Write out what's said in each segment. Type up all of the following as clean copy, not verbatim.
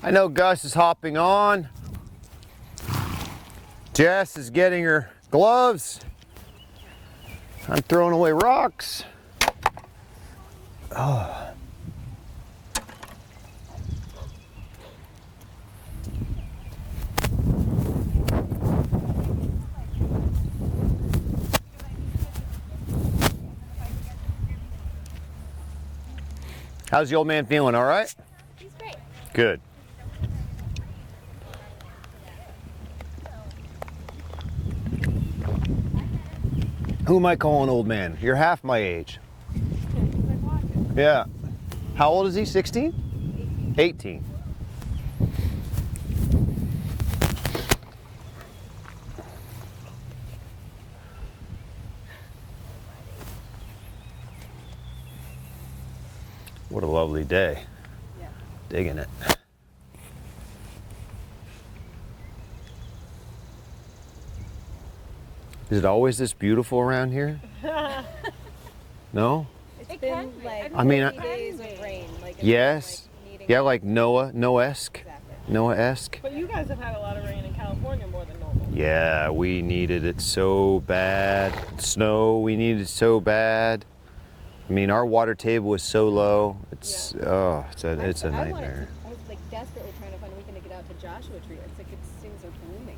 I know Gus is hopping on. Jess is getting her gloves. I'm throwing away rocks. Oh. How's the old man feeling? All right? He's great. Good. Who am I calling old man? You're half my age. Yeah. How old is he? 16? 18. What a lovely day. Yeah. Digging it. Is it always this beautiful around here? No? It's been like I mean, 30 days of rain. Like, Yes. Like Yeah, like Noah-esque. Exactly. Noah-esque. But you guys have had a lot of rain in California more than normal. Yeah, we needed it so bad. Snow, we needed so bad. I mean, our water table was so low. It's it's a nightmare. I was like desperately trying to find a weekend to get out to Joshua Tree. It's like things are blooming.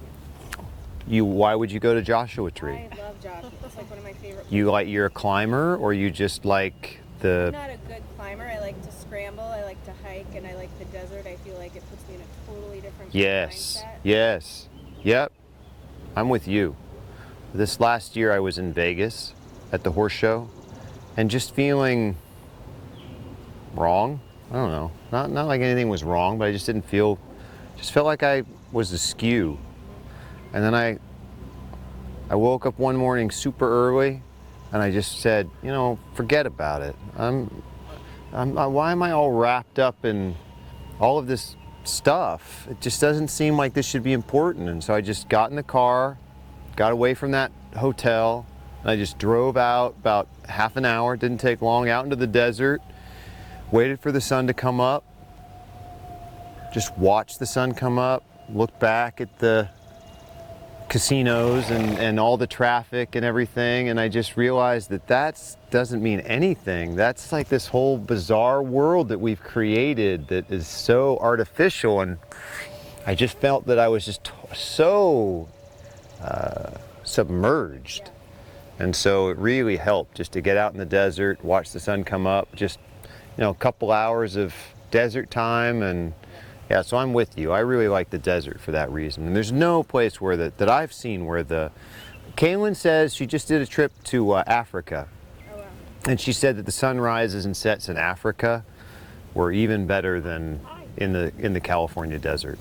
Why would you go to Joshua Tree? I love Joshua. It's like one of my favorite. You're a climber, or you just like I'm not a good climber. I like to scramble. I like to hike, and I like the desert. I feel like it puts me in a totally different Yes. mindset. Yes. Yep. I'm with you. This last year I was in Vegas at the horse show and just feeling wrong. I don't know. Not like anything was wrong, but I just felt like I was askew. And then I woke up one morning super early and I just said, forget about it. Why am I all wrapped up in all of this stuff? It just doesn't seem like this should be important. And so I just got in the car, got away from that hotel, and I just drove out about half an hour, didn't take long, out into the desert, waited for the sun to come up, just watched the sun come up, looked back at the casinos and all the traffic and everything, and I just realized that doesn't mean anything. That's like this whole bizarre world that we've created that is so artificial, and I just felt that I was just so submerged. Yeah. And so it really helped just to get out in the desert, watch the sun come up, just a couple hours of desert time. And yeah, so I'm with you. I really like the desert for that reason. And there's no place where that I've seen where Kaylin says she just did a trip to Africa. Oh, wow. And she said that the sunrises and sets in Africa were even better than in the California desert.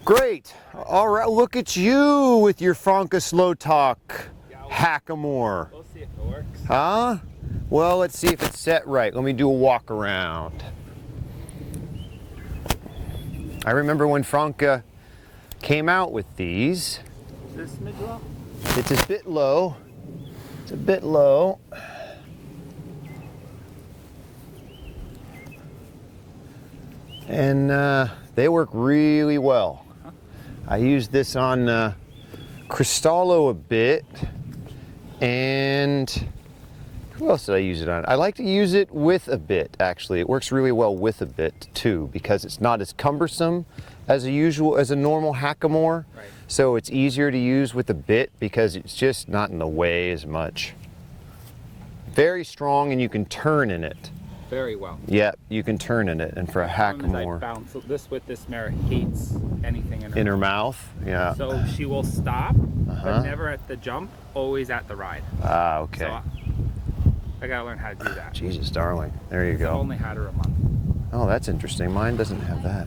Great. All right, look at you with your Franca slow talk, hackamore. We'll see if it works. Huh? Well, let's see if it's set right. Let me do a walk around. I remember when Franca came out with these. Is this mid-low? It's a bit low. It's a bit low. And they work really well. I used this on Cristallo a bit, and who else did I use it on? I like to use it with a bit, actually. It works really well with a bit too, because it's not as cumbersome as a normal hackamore. Right. So it's easier to use with a bit because it's just not in the way as much. Very strong, and you can turn in it. Very well. Yep, you can turn in it, and for a I hackamore. bounce this with this mare hates anything In her mouth, yeah. So she will stop, Uh-huh. but never at the jump, always at the ride. Ah, okay. So I gotta learn how to do that. Jesus, darling. There you I've go. only had her a month. Oh, that's interesting. Mine doesn't have that.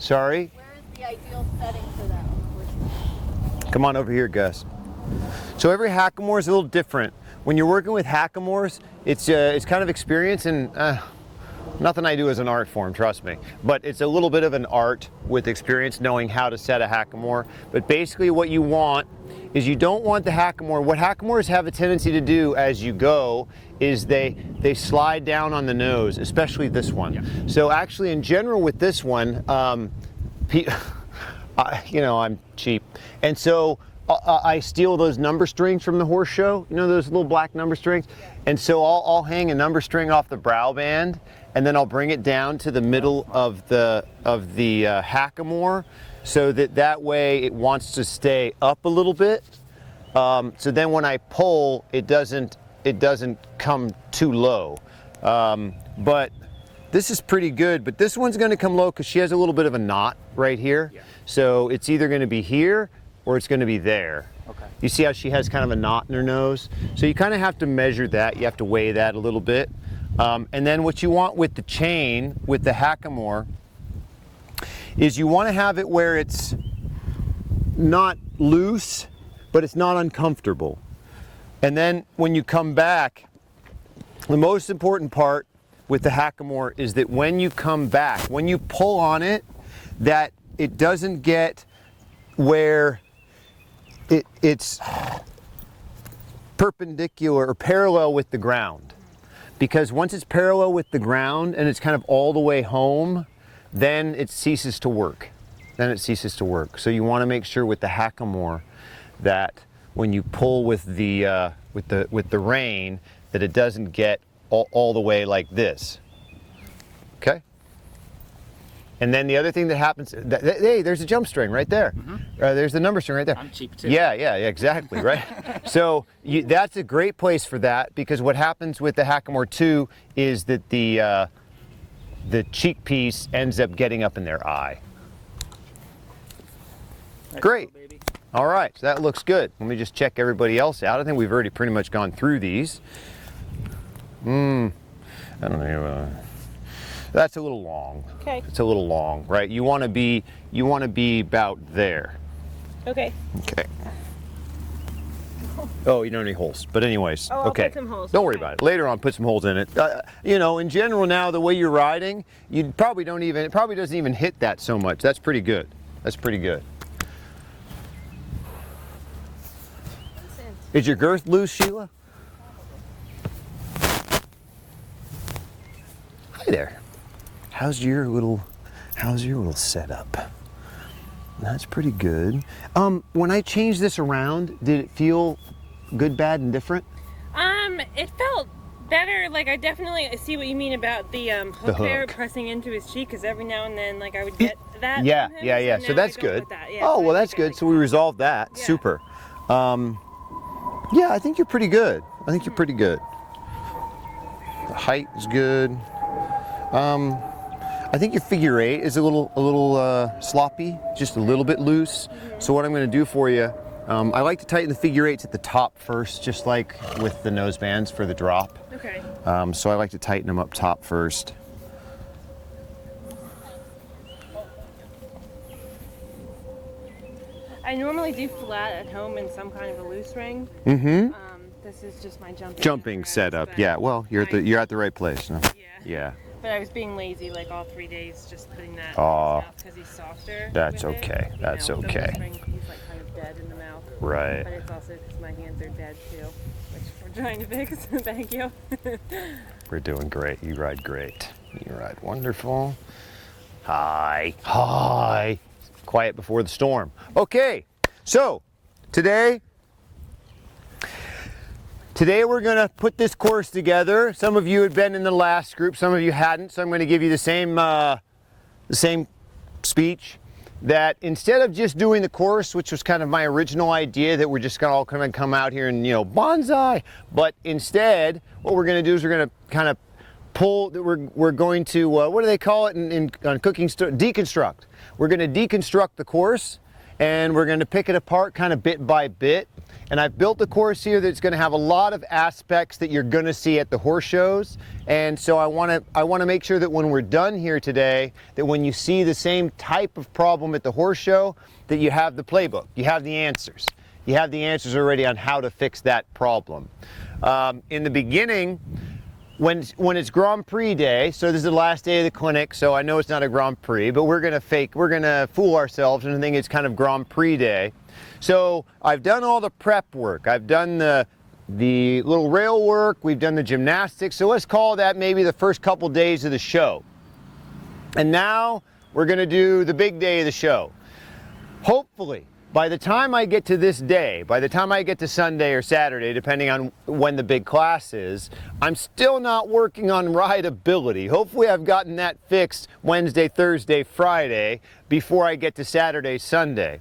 Sorry? Where is the ideal setting for that horse? Come on over here, Gus. So every hackamore is a little different. When you're working with hackamores, it's kind of experience, and Nothing I do is an art form, trust me. But it's a little bit of an art with experience, knowing how to set a hackamore. But basically what you want is you don't want the hackamore. What hackamores have a tendency to do as you go is they slide down on the nose, especially this one. Yeah. So actually in general with this one, you know, I'm cheap. And so I steal those number strings from the horse show, you know, those little black number strings. And so I'll hang a number string off the brow band, and then I'll bring it down to the middle of the hackamore, so that way it wants to stay up a little bit. So then when I pull, it doesn't come too low. But this is pretty good, but this one's gonna come low because she has a little bit of a knot right here. Yeah. So it's either gonna be here or it's gonna be there. Okay. You see how she has kind of a knot in her nose? So you kind of have to measure that. You have to weigh that a little bit. And then what you want with the chain, with the hackamore, is you want to have it where it's not loose, but it's not uncomfortable. And then when you come back, the most important part with the hackamore is that when you come back, when you pull on it, that it doesn't get where it's perpendicular or parallel with the ground. Because once it's parallel with the ground and it's kind of all the way home, then it ceases to work. So you want to make sure with the hackamore that when you pull with the rein, that it doesn't get all the way like this. Okay? And then the other thing that happens, hey, there's a jump string right there. Mm-hmm. There's the number string right there. I'm cheap too. Yeah, exactly, right? So that's a great place for that, because what happens with the hackamore too is that the cheek piece ends up getting up in their eye. Nice. Great. Baby. All right, so that looks good. Let me just check everybody else out. I think we've already pretty much gone through these. I don't know. That's a little long. Okay. It's a little long, right? You want to be about there. Okay. Okay. Oh, you don't need holes. But anyways, Oh, I'll okay. put some holes. Don't worry about it. Later on, put some holes in it. You know, in general now, the way you're riding, it probably doesn't even hit that so much. That's pretty good. Is your girth loose, Sheila? Hi there. How's your little setup? That's pretty good. When I changed this around, did it feel good, bad, and different? It felt better. Like, I definitely see what you mean about the hook there hook. Pressing into his cheek, because every now and then, like, I would get that. Yeah. from him, So now that's I don't good. with that. Yeah, Oh, so well, I that's think I good. like So we that. resolved that. Yeah. Super. Yeah, I think you're pretty good. The height is good. I think your figure eight is a little sloppy, just a little bit loose. Mm-hmm. So what I'm going to do for you, I like to tighten the figure eights at the top first, just like with the nose bands for the drop. Okay. So I like to tighten them up top first. I normally do flat at home in some kind of a loose ring. Mm-hmm. This is just my jumping Jumping setup. Yeah. Well, you're at the right place. No? Yeah. Yeah. But I was being lazy like all 3 days, just putting that Aw. in his mouth because he's softer. That's with okay. It. That's the okay. loose ring, he's like kind of dead in the mouth. Right. But it's also because my hands are dead too, which we're trying to fix. Thank you. We're doing great. You ride great. You ride wonderful. Hi. Hi. Quiet before the storm. Okay. So today we're going to put this course together. Some of you had been in the last group, some of you hadn't, so I'm going to give you the same speech, that instead of just doing the course, which was kind of my original idea, that we're just going to all come out here and, bonsai, but instead what we're going to do is we're going to kind of pull, we're going to, what do they call it on cooking, deconstruct. We're going to deconstruct the course, and we're going to pick it apart kind of bit by bit. And I've built a course here that's going to have a lot of aspects that you're going to see at the horse shows. And so I want to make sure that when we're done here today, that when you see the same type of problem at the horse show, that you have the playbook, you have the answers. You have the answers already on how to fix that problem. In the beginning, when it's Grand Prix day, so this is the last day of the clinic, so I know it's not a Grand Prix, but we're gonna fool ourselves and think it's kind of Grand Prix day. So I've done all the prep work. I've done the little rail work, we've done the gymnastics, so let's call that maybe the first couple days of the show. And now we're gonna do the big day of the show. Hopefully, by the time I get to this day, by the time I get to Sunday or Saturday, depending on when the big class is, I'm still not working on rideability. Hopefully I've gotten that fixed Wednesday, Thursday, Friday before I get to Saturday, Sunday.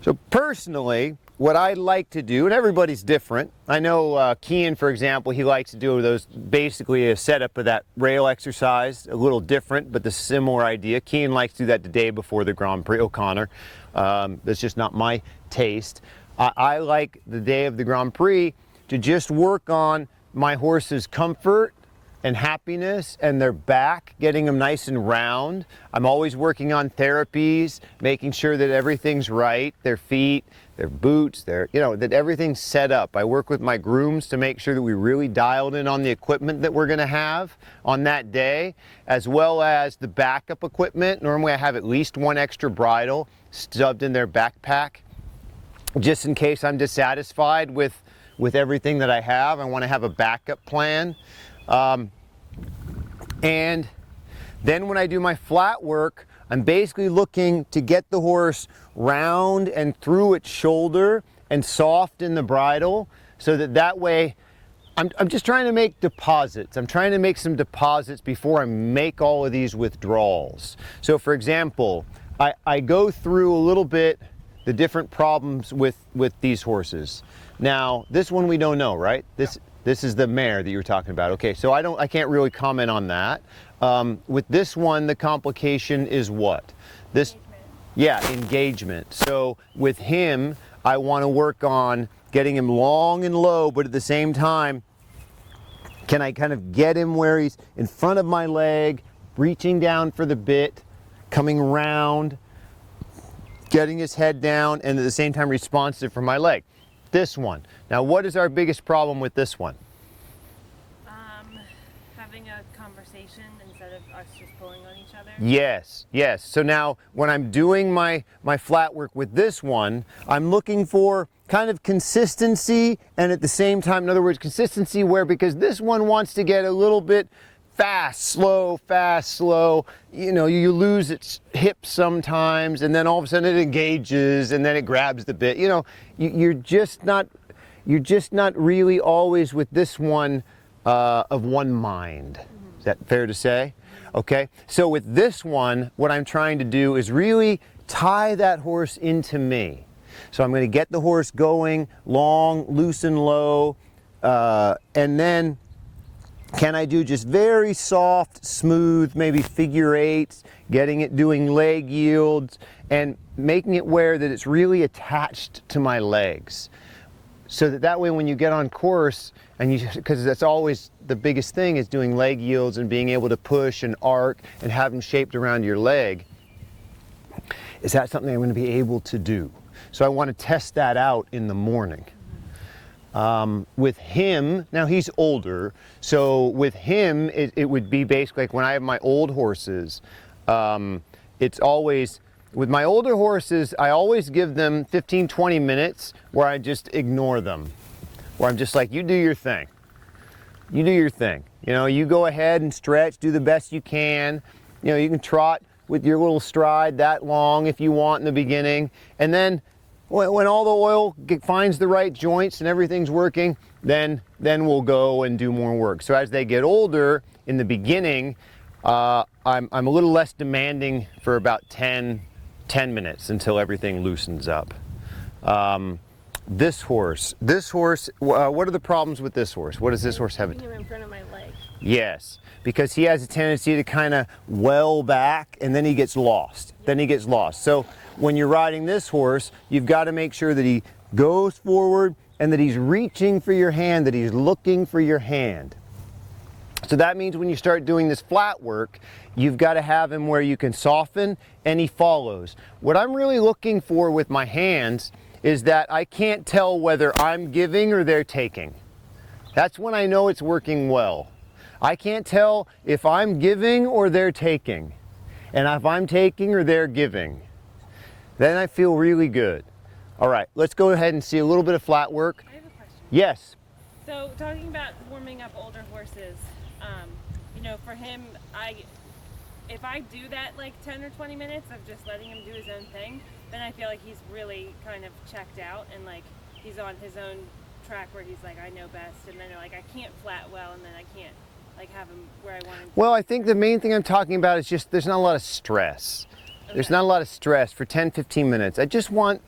So personally, what I like to do, and everybody's different. I know Kean, for example, he likes to do those, basically a setup of that rail exercise, a little different, but the similar idea. Kean likes to do that the day before the Grand Prix. O'Connor, that's just not my taste. I like the day of the Grand Prix to just work on my horse's comfort and happiness and their back, getting them nice and round. I'm always working on therapies, making sure that everything's right, their feet, their boots, that everything's set up. I work with my grooms to make sure that we really dialed in on the equipment that we're gonna have on that day, as well as the backup equipment. Normally I have at least one extra bridle stubbed in their backpack, just in case I'm dissatisfied with everything that I have. I wanna have a backup plan. And then when I do my flat work, I'm basically looking to get the horse round and through its shoulder and soft in the bridle, so that way I'm just trying to make deposits. I'm trying to make some deposits before I make all of these withdrawals. So for example, I go through a little bit the different problems with these horses. Now, this one we don't know, right? This is the mare that you were talking about. Okay, so I can't really comment on that. With this one, the complication is what? Engagement. So with him, I want to work on getting him long and low, but at the same time, can I kind of get him where he's in front of my leg, reaching down for the bit, coming round, getting his head down, and at the same time responsive for my leg. This one. Now, what is our biggest problem with this one? Having a conversation instead of us just pulling on each other. Yes. So now, when I'm doing my flat work with this one, I'm looking for kind of consistency, and at the same time, in other words, consistency where, because this one wants to get a little bit fast, slow, you lose its hips sometimes, and then all of a sudden it engages, and then it grabs the bit. You're just not really always with this one of one mind. Is that fair to say? Okay, so with this one, what I'm trying to do is really tie that horse into me. So I'm going to get the horse going long, loose and low, and then can I do just very soft, smooth, maybe figure eights, getting it doing leg yields, and making it where that it's really attached to my legs. So that way when you get on course, because that's always the biggest thing, is doing leg yields and being able to push and arc and have them shaped around your leg. Is that something I'm going to be able to do? So I want to test that out in the morning. With him, now he's older, so with him it would be basically like when I have my old horses, it's always, with my older horses, I always give them 15-20 minutes where I just ignore them, where I'm just like, you do your thing. You do your thing. You go ahead and stretch, do the best you can. You can trot with your little stride that long if you want in the beginning, and then when all the oil finds the right joints and everything's working, then we'll go and do more work. So as they get older, in the beginning, I'm a little less demanding for about 10 minutes until everything loosens up. This horse, what are the problems with this horse? What does this horse have? Putting him in front of my leg. Yes, because he has a tendency to kind of well back, and then he gets lost. So when you're riding this horse, you've got to make sure that he goes forward and that he's reaching for your hand, that he's looking for your hand. So that means when you start doing this flat work, you've got to have him where you can soften and he follows. What I'm really looking for with my hands is that I can't tell whether I'm giving or they're taking. That's when I know it's working well. I can't tell if I'm giving or they're taking. And if I'm taking or they're giving, then I feel really good. All right, let's go ahead and see a little bit of flat work. I have a question. Yes. So talking about warming up older horses, you know, for him, if I do that like 10 or 20 minutes of just letting him do his own thing, then I feel like he's really kind of checked out and like he's on his own track where he's like, I know best, and then like I can't flat well, and then I can't like have him where I want him. Well, I think the main thing I'm talking about is just there's not a lot of stress. Okay. There's not a lot of stress for 10, 15 minutes. I just want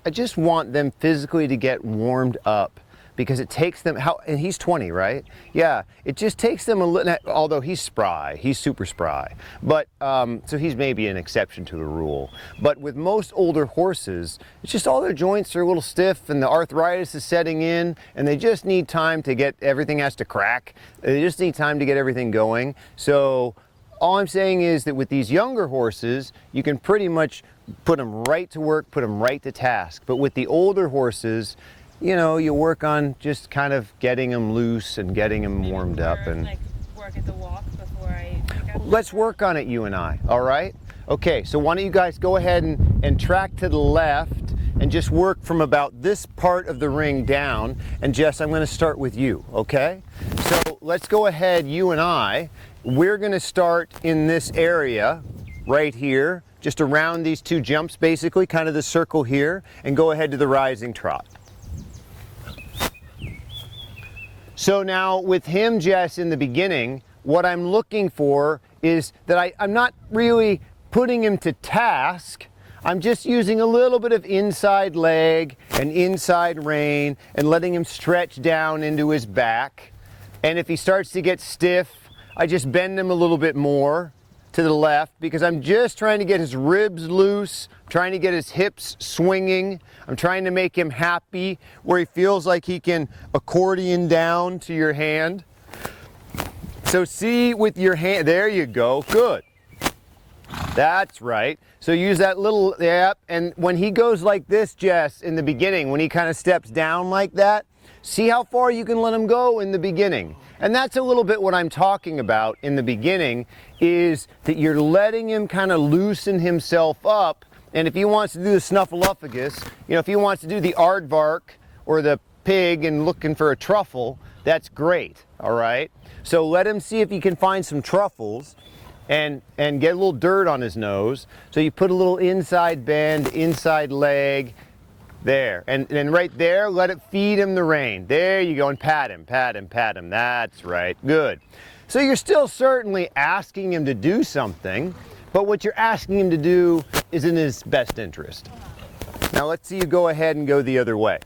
them physically to get warmed up, because it takes them, and he's 20, right? Yeah, it just takes them a little, although he's spry, he's super spry. But, so he's maybe an exception to the rule. But with most older horses, it's just all their joints are a little stiff and the arthritis is setting in, and they just need time to get, everything has to crack. They just need time to get everything going. So all I'm saying is that with these younger horses, you can pretty much put them right to work, put them right to task. But with the older horses, you know, you work on just kind of getting them loose and getting them warmed up. And like work at the walk before I pick up. let's work on it, you and I, all right? Okay, so why don't you guys go ahead and track to the left and just work from about this part of the ring down. And Jess, I'm gonna start with you, okay? So let's go ahead, you and I. We're gonna start in this area right here, just around these two jumps, basically, kind of the circle here, and go ahead to the rising trot. So now with him, Jess, in the beginning, what I'm looking for is that I'm not really putting him to task. I'm just using a little bit of inside leg and inside rein and letting him stretch down into his back. And if he starts to get stiff, I just bend him a little bit more to the left, because I'm just trying to get his ribs loose, trying to get his hips swinging. I'm trying to make him happy where he feels like he can accordion down to your hand. So see with your hand, there you go, good. That's right. So use that little, yep, and when he goes like this, Jess, in the beginning, when he kind of steps down like that, see how far you can let him go in the beginning. And that's a little bit what I'm talking about in the beginning, is that you're letting him kind of loosen himself up. And if he wants to do the snuffleupagus, you know, if he wants to do the aardvark or the pig and looking for a truffle, that's great, all right? So let him see if he can find some truffles and get a little dirt on his nose. So you put a little inside bend, inside leg, there, and then right there, let it feed him the rein. There you go, and pat him, pat him, pat him. That's right, good. So you're still certainly asking him to do something, but what you're asking him to do is in his best interest. Now let's see you go ahead and go the other way.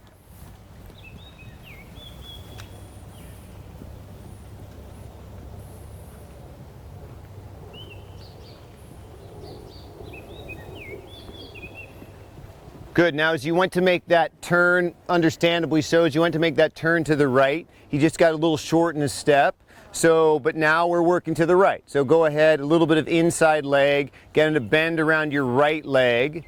Good, now as you went to make that turn, understandably so, as you went to make that turn to the right, he just got a little short in his step. So, but now we're working to the right. So go ahead, a little bit of inside leg, get him to bend around your right leg.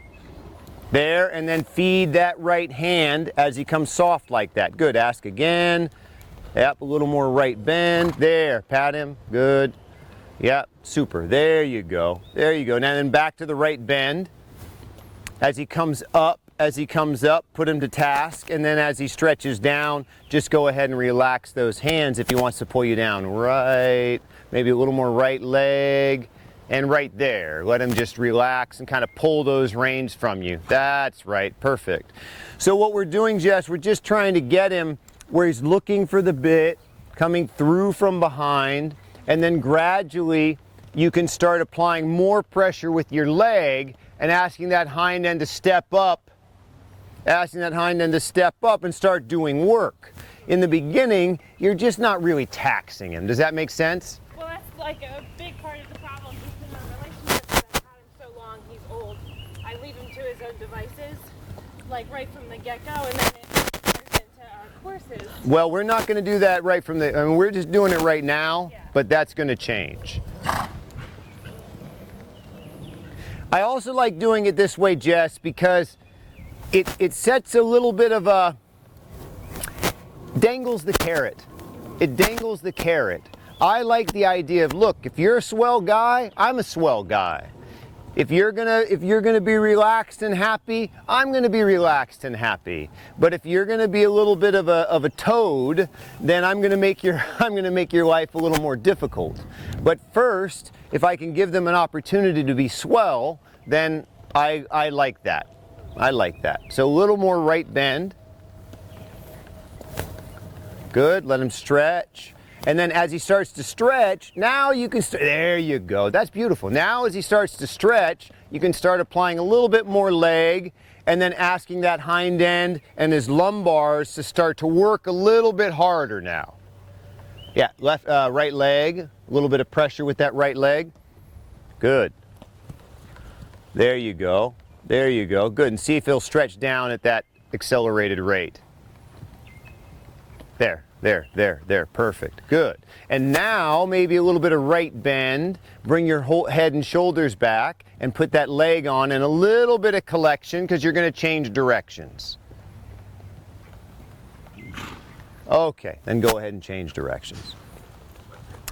There, and then feed that right hand as he comes soft like that. Good, ask again. Yep, a little more right bend. There, pat him, good. Yep, super, there you go. There you go, now then back to the right bend. As he comes up, put him to task, and then as he stretches down, just go ahead and relax those hands if he wants to pull you down. Right, maybe a little more right leg, and right there. Let him just relax and kind of pull those reins from you. That's right, perfect. So what we're doing, Jess, we're just trying to get him where he's looking for the bit, coming through from behind, and then gradually you can start applying more pressure with your leg and asking that hind end to step up, and start doing work. In the beginning, you're just not really taxing him. Does that make sense? Well, that's like a big part of the problem just in our relationship, because I've had him so long, he's old. I leave him to his own devices, like right from the get-go, and then it turns into our courses. Well, we're not gonna do that right from the, I mean, we're just doing it right now, Yeah. but that's gonna change. I also like doing it this way, Jess, because it sets a little bit of a, dangles the carrot. It dangles the carrot. I like the idea of, look, if you're a swell guy, I'm a swell guy. If you're gonna be relaxed and happy, I'm gonna be relaxed and happy. But if you're gonna be a little bit of a toad, then I'm gonna make your life a little more difficult. But first, if I can give them an opportunity to be swell, then I like that. I like that. So a little more right bend. Good. Let him stretch. And then as he starts to stretch, now you can, there you go. That's beautiful. Now as he starts to stretch, you can start applying a little bit more leg and then asking that hind end and his lumbars to start to work a little bit harder now. Yeah, right leg, a little bit of pressure with that right leg. Good. There you go. There you go. Good. And see if he'll stretch down at that accelerated rate. There. Perfect. Good. And now maybe a little bit of right bend. Bring your whole head and shoulders back and put that leg on and a little bit of collection because you're going to change directions. Okay, then go ahead and change directions.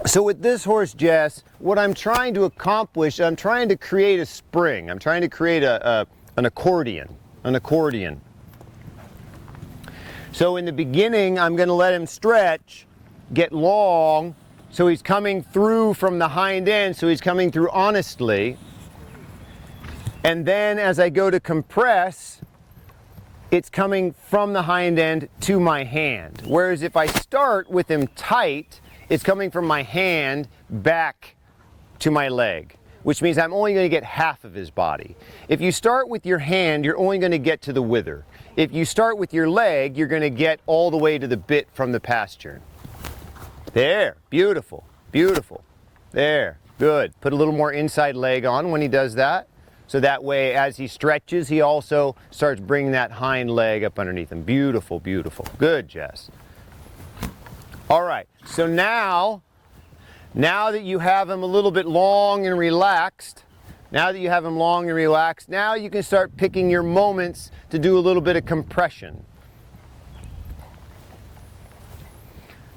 So with this horse, Jess, what I'm trying to accomplish, I'm trying to create a spring. I'm trying to create an accordion. So in the beginning, I'm going to let him stretch, get long, so he's coming through from the hind end, so he's coming through honestly. And then as I go to compress, it's coming from the hind end to my hand. Whereas if I start with him tight, it's coming from my hand back to my leg, which means I'm only going to get half of his body. If you start with your hand, you're only going to get to the wither. If you start with your leg, you're going to get all the way to the bit from the pastern. There, beautiful, beautiful. There, good. Put a little more inside leg on when he does that. So that way, as he stretches, he also starts bringing that hind leg up underneath him. Beautiful, beautiful. Good, Jess. All right, so now that you have him a little bit long and relaxed, now you can start picking your moments to do a little bit of compression.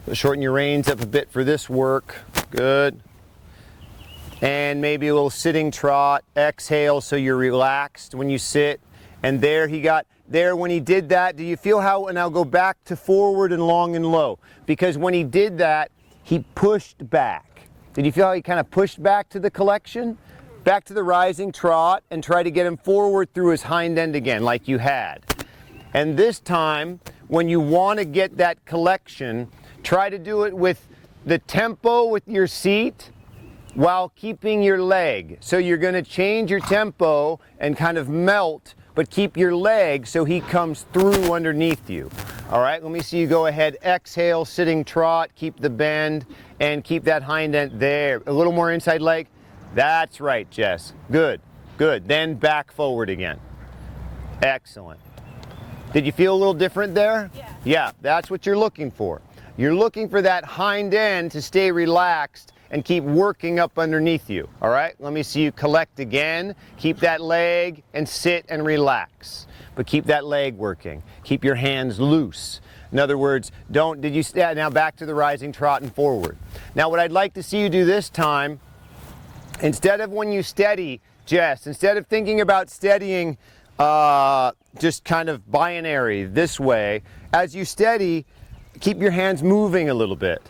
So shorten your reins up a bit for this work. Good. And maybe a little sitting trot. Exhale so you're relaxed when you sit. And there he got, there when he did that, do you feel how, and I'll go back to forward and long and low. Because when he did that, he pushed back. Did you feel how he kind of pushed back to the collection? Back to the rising trot and try to get him forward through his hind end again like you had. And this time, when you want to get that collection, try to do it with the tempo with your seat while keeping your leg. So you're going to change your tempo and kind of melt, but keep your leg so he comes through underneath you. All right, let me see you go ahead. Exhale, sitting trot, keep the bend, and keep that hind end there. A little more inside leg. That's right, Jess. Good, good. Then back forward again. Excellent. Did you feel a little different there? Yeah. Yeah, that's what you're looking for. You're looking for that hind end to stay relaxed and keep working up underneath you. All right, let me see you collect again. Keep that leg and sit and relax. But keep that leg working. Keep your hands loose. In other words, now back to the rising trot and forward. Now what I'd like to see you do this time, instead of when you steady, Jess, instead of thinking about steadying just kind of binary this way, as you steady, keep your hands moving a little bit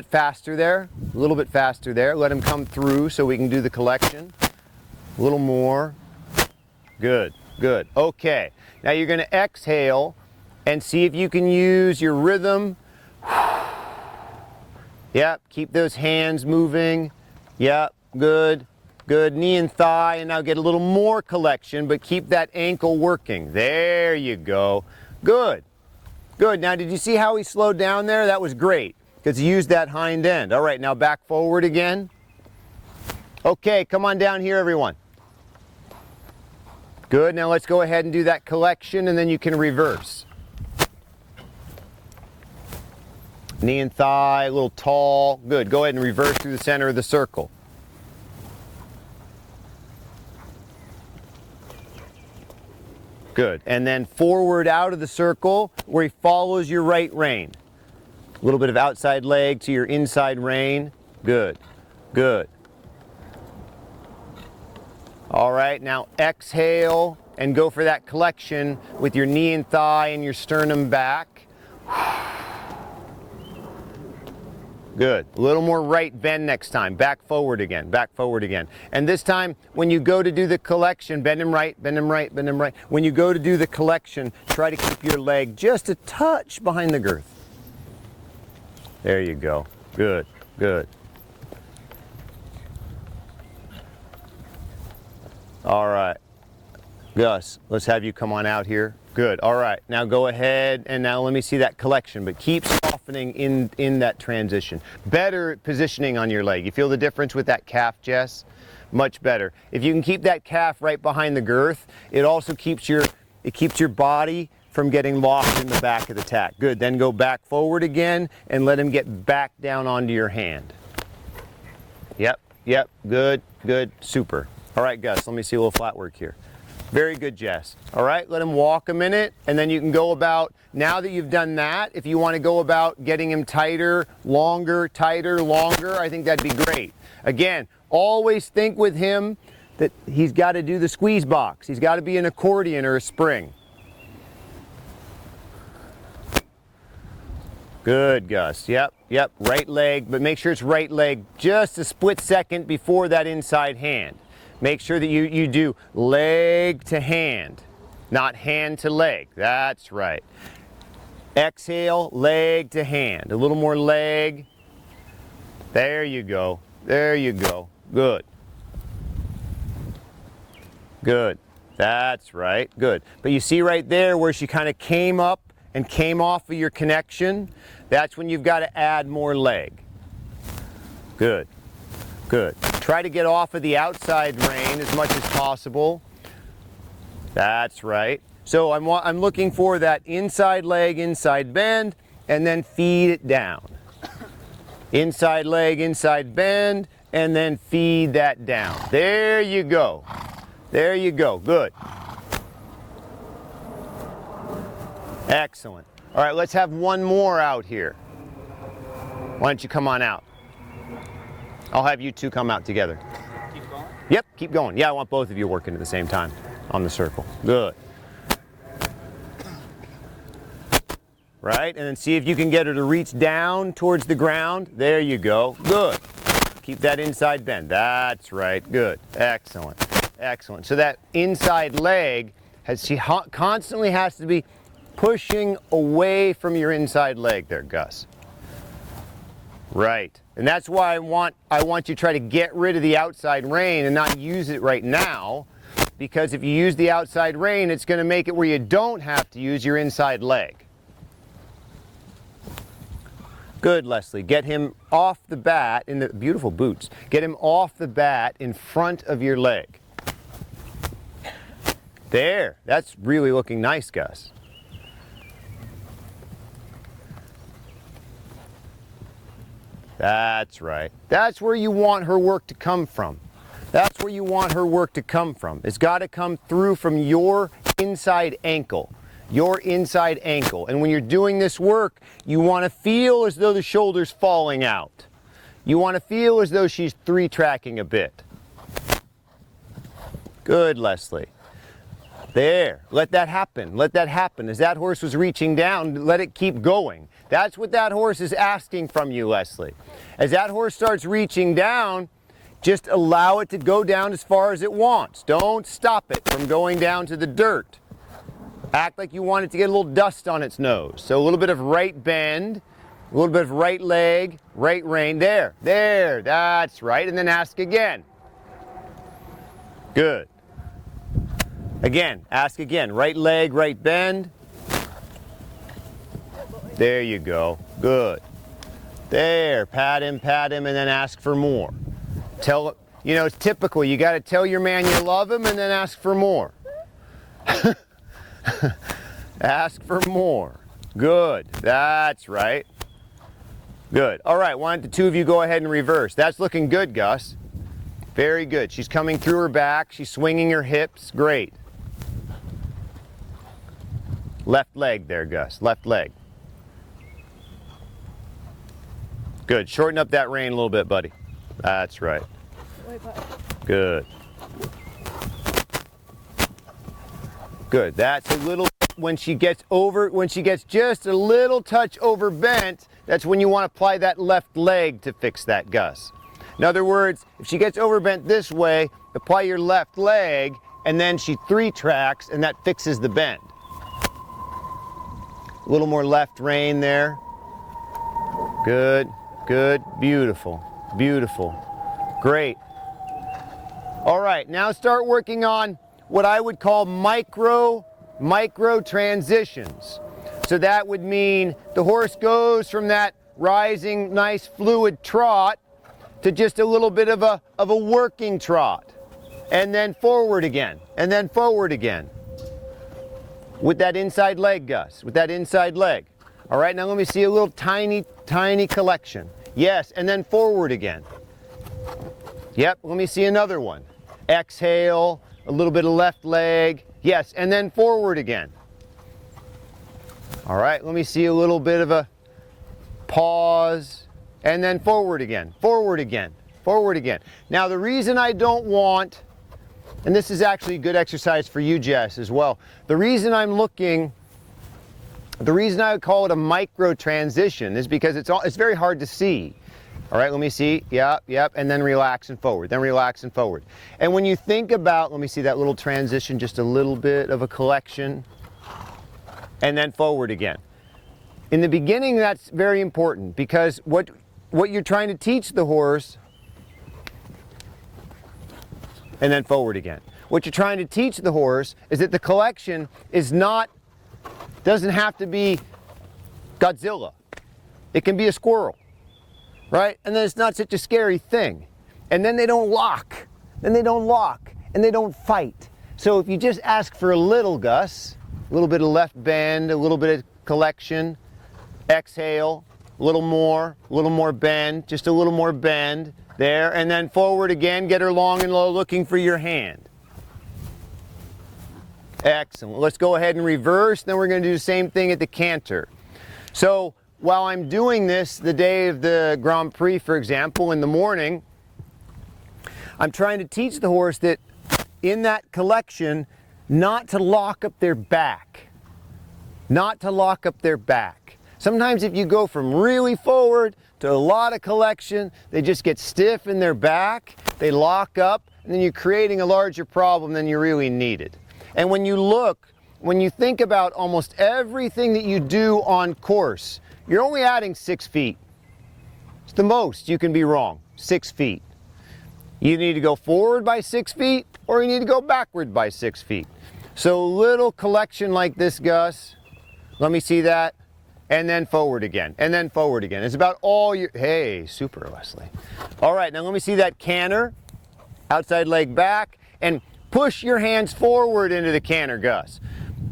faster there, a little bit faster there. Let him come through so we can do the collection. A little more. Good, good. Okay, now you're going to exhale and see if you can use your rhythm. Yep, keep those hands moving. Yep, good, good. Knee and thigh, and now get a little more collection, but keep that ankle working. There you go. Good, good. Now, did you see how he slowed down there? That was great, because he used that hind end. All right, now back forward again. Okay, come on down here, everyone. Good, now let's go ahead and do that collection, and then you can reverse. Knee and thigh, a little tall. Good, go ahead and reverse through the center of the circle. Good, and then forward out of the circle where he follows your right rein. A little bit of outside leg to your inside rein. Good, good. All right, now exhale and go for that collection with your knee and thigh and your sternum back. Good. A little more right bend next time. Back forward again, back forward again. And this time, when you go to do the collection, bend him right, bend him right, bend him right. When you go to do the collection, try to keep your leg just a touch behind the girth. There you go. Good, good. All right. Gus, let's have you come on out here. Good. All right. Now go ahead and now let me see that collection, but keep softening in that transition. Better positioning on your leg. You feel the difference with that calf, Jess? Much better. If you can keep that calf right behind the girth, it also keeps your body from getting lost in the back of the tack. Good. Then go back forward again and let him get back down onto your hand. Yep. Yep. Good. Good. Super. All right, Gus, let me see a little flat work here. Very good, Jess. All right, let him walk a minute, and then you can go about, now that you've done that, if you want to go about getting him tighter, longer, I think that'd be great. Again, always think with him that he's got to do the squeeze box. He's got to be an accordion or a spring. Good, Gus. Yep, yep, right leg, but make sure it's right leg just a split second before that inside hand. Make sure that you do leg to hand, not hand to leg. That's right. Exhale, leg to hand. A little more leg. There you go. There you go. Good. Good. That's right. Good. But you see right there where she kind of came up and came off of your connection? That's when you've got to add more leg. Good. Good. Try to get off of the outside rein as much as possible. That's right. So I'm looking for that inside leg, inside bend, and then feed it down. Inside leg, inside bend, and then feed that down. There you go. There you go. Good. Excellent. All right, let's have one more out here. Why don't you come on out? I'll have you two come out together. Keep going? Yep, keep going. Yeah, I want both of you working at the same time on the circle. Good. Right, and then see if you can get her to reach down towards the ground. There you go. Good. Keep that inside bend. That's right. Good. Excellent. Excellent. So that inside leg, she constantly has to be pushing away from your inside leg there, Gus. Right. And that's why I want you to try to get rid of the outside rein and not use it right now, because if you use the outside rein, it's going to make it where you don't have to use your inside leg. Good, Leslie. Get him off the bat in the beautiful boots. Get him off the bat in front of your leg. There. That's really looking nice, Gus. That's right. That's where you want her work to come from. That's where you want her work to come from. It's got to come through from your inside ankle. Your inside ankle. And when you're doing this work, you want to feel as though the shoulder's falling out. You want to feel as though she's three-tracking a bit. Good, Leslie. There. Let that happen. Let that happen. As that horse was reaching down, let it keep going. That's what that horse is asking from you, Leslie. As that horse starts reaching down, just allow it to go down as far as it wants. Don't stop it from going down to the dirt. Act like you want it to get a little dust on its nose. So a little bit of right bend, a little bit of right leg, right rein. There, there, that's right. And then ask again. Good. Again, ask again. Right leg, right bend. There you go. Good. There. Pat him, and then ask for more. It's typical. You got to tell your man you love him and then ask for more. Ask for more. Good. That's right. Good. All right. Why don't the two of you go ahead and reverse? That's looking good, Gus. Very good. She's coming through her back. She's swinging her hips. Great. Left leg there, Gus. Left leg. Good. Shorten up that rein a little bit, buddy. That's right. Wait, but Good. Good. That's a little, when she gets just a little touch over bent, that's when you want to apply that left leg to fix that, Gus. In other words, if she gets overbent this way, apply your left leg, and then she 3-tracks, and that fixes the bend. A little more left rein there. Good, good, beautiful, beautiful. Great. All right, now start working on what I would call micro transitions. So that would mean the horse goes from that rising, nice fluid trot to just a little bit of a working trot, and then forward again, and then forward again. With that inside leg, Gus, with that inside leg. All right, now let me see a little tiny collection. Yes, and then forward again. Yep, let me see another one. Exhale, a little bit of left leg. Yes, and then forward again. All right, let me see a little bit of a pause, and then forward again, forward again, forward again. Now the reason I don't want, and this is actually a good exercise for you, Jess, as well. The reason I would call it a micro transition is because it's very hard to see. All right, let me see, yep, and then relax and forward, then relax and forward. And when you think about, let me see that little transition, just a little bit of a collection, and then forward again. In the beginning, that's very important because what you're trying to teach the horse, and then forward again. What you're trying to teach the horse is that the collection doesn't have to be Godzilla. It can be a squirrel, right? And then it's not such a scary thing. And then they don't lock. And they don't fight. So if you just ask for a little, Gus, a little bit of left bend, a little bit of collection, exhale, a little more bend, just a little more bend there, and then forward again, get her long and low looking for your hand. Excellent. Let's go ahead and reverse, then we're going to do the same thing at the canter. So while I'm doing this the day of the Grand Prix, for example, in the morning, I'm trying to teach the horse that in that collection, not to lock up their back. Not to lock up their back. Sometimes if you go from really forward to a lot of collection, they just get stiff in their back, they lock up, and then you're creating a larger problem than you really needed. And when you think about almost everything that you do on course, you're only adding 6 feet. It's the most you can be wrong, 6 feet. You need to go forward by 6 feet, or you need to go backward by 6 feet. So a little collection like this, Gus. Let me see that. And then forward again, and then forward again. It's about all your, hey, super, Leslie. All right, now let me see that canter, outside leg back, and push your hands forward into the canter, Gus.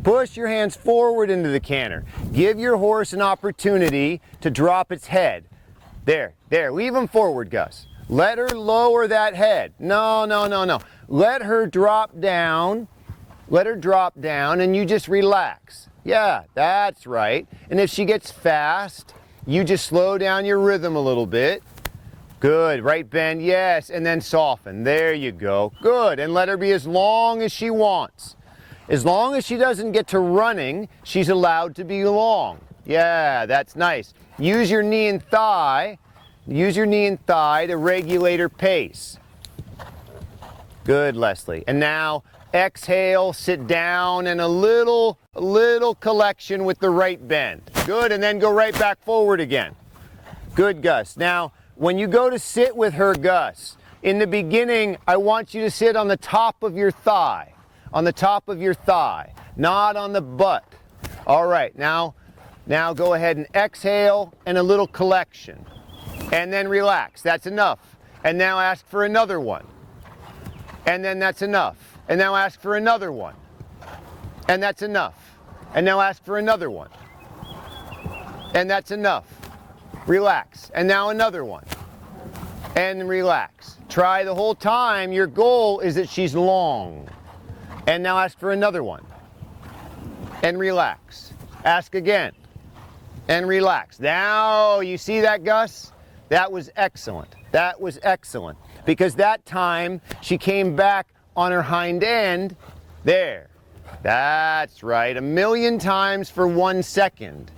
Push your hands forward into the canter. Give your horse an opportunity to drop its head. There, leave him forward, Gus. Let her lower that head. No. Let her drop down, and you just relax. Yeah, that's right. And if she gets fast, you just slow down your rhythm a little bit. Good, right bend, yes, and then soften. There you go, good. And let her be as long as she wants. As long as she doesn't get to running, she's allowed to be long. Yeah, that's nice. Use your knee and thigh to regulate her pace. Good, Leslie. And now exhale, sit down, and a little collection with the right bend. Good, and then go right back forward again. Good, Gus. Now, when you go to sit with her, Gus, in the beginning, I want you to sit on the top of your thigh. On the top of your thigh, not on the butt. All right, now go ahead and exhale and a little collection. And then relax, that's enough. And now ask for another one. And then that's enough. And now ask for another one. And that's enough. And now ask for another one. And that's enough. Relax. And now another one. And relax. Try the whole time. Your goal is that she's long. And now ask for another one. And relax. Ask again. And relax. Now, you see that, Gus? That was excellent. That was excellent. Because that time she came back on her hind end. There. That's right. 1,000,000 times for 1 second.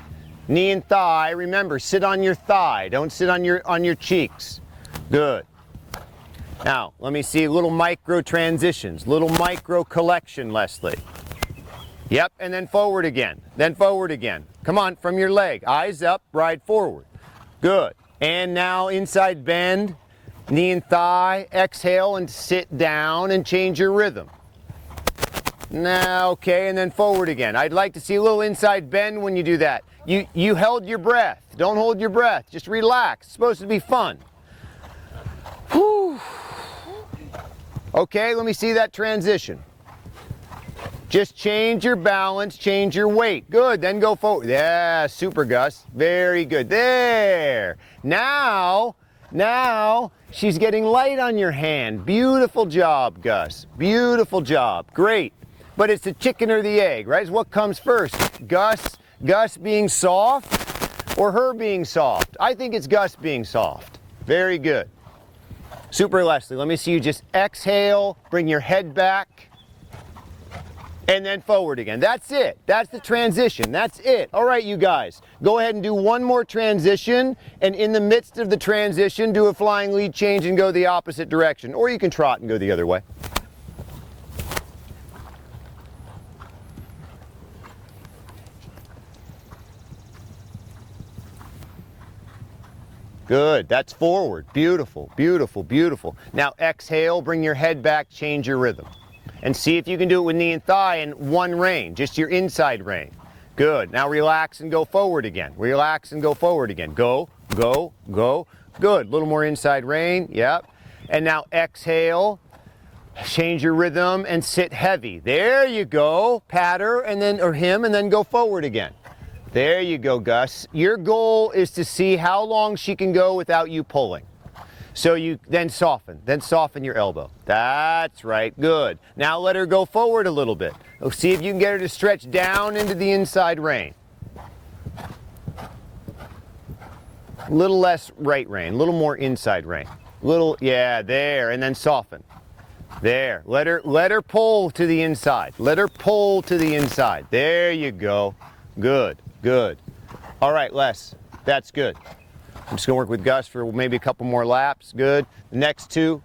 Knee and thigh. Remember, sit on your thigh. Don't sit on your cheeks. Good. Now, let me see little micro transitions. Little micro collection, Leslie. Yep, and then forward again. Then forward again. Come on, from your leg. Eyes up, ride forward. Good. And now inside bend, knee and thigh. Exhale and sit down and change your rhythm. Now, okay, and then forward again. I'd like to see a little inside bend when you do that. You held your breath. Don't hold your breath. Just relax. It's supposed to be fun. Whew. Okay, let me see that transition. Just change your balance, change your weight. Good, then go forward. Yeah, super, Gus. Very good. There. Now she's getting light on your hand. Beautiful job, Gus. Beautiful job. Great. But it's the chicken or the egg, right? It's what comes first. Gus being soft or her being soft? I think it's Gus being soft. Very good. Super, Leslie. Let me see you just exhale, bring your head back, and then forward again. That's it. That's the transition. That's it. All right, you guys. Go ahead and do one more transition, and in the midst of the transition, do a flying lead change and go the opposite direction. Or you can trot and go the other way. Good, that's forward. Beautiful, beautiful, beautiful. Now exhale, bring your head back, change your rhythm. And see if you can do it with knee and thigh in one rein, just your inside rein. Good, now relax and go forward again. Relax and go forward again. Go, go, go. Good, a little more inside rein, yep. And now exhale, change your rhythm and sit heavy. There you go, pat her and then, or him, and then go forward again. There you go, Gus. Your goal is to see how long she can go without you pulling. So you then soften your elbow. That's right, good. Now let her go forward a little bit. See if you can get her to stretch down into the inside rein. A little less right rein, a little more inside rein. Little, yeah, there, and then soften. There, let her pull to the inside. Let her pull to the inside. There you go. Good, good. All right, Les, that's good. I'm just gonna work with Gus for maybe a couple more laps. Good. The next two.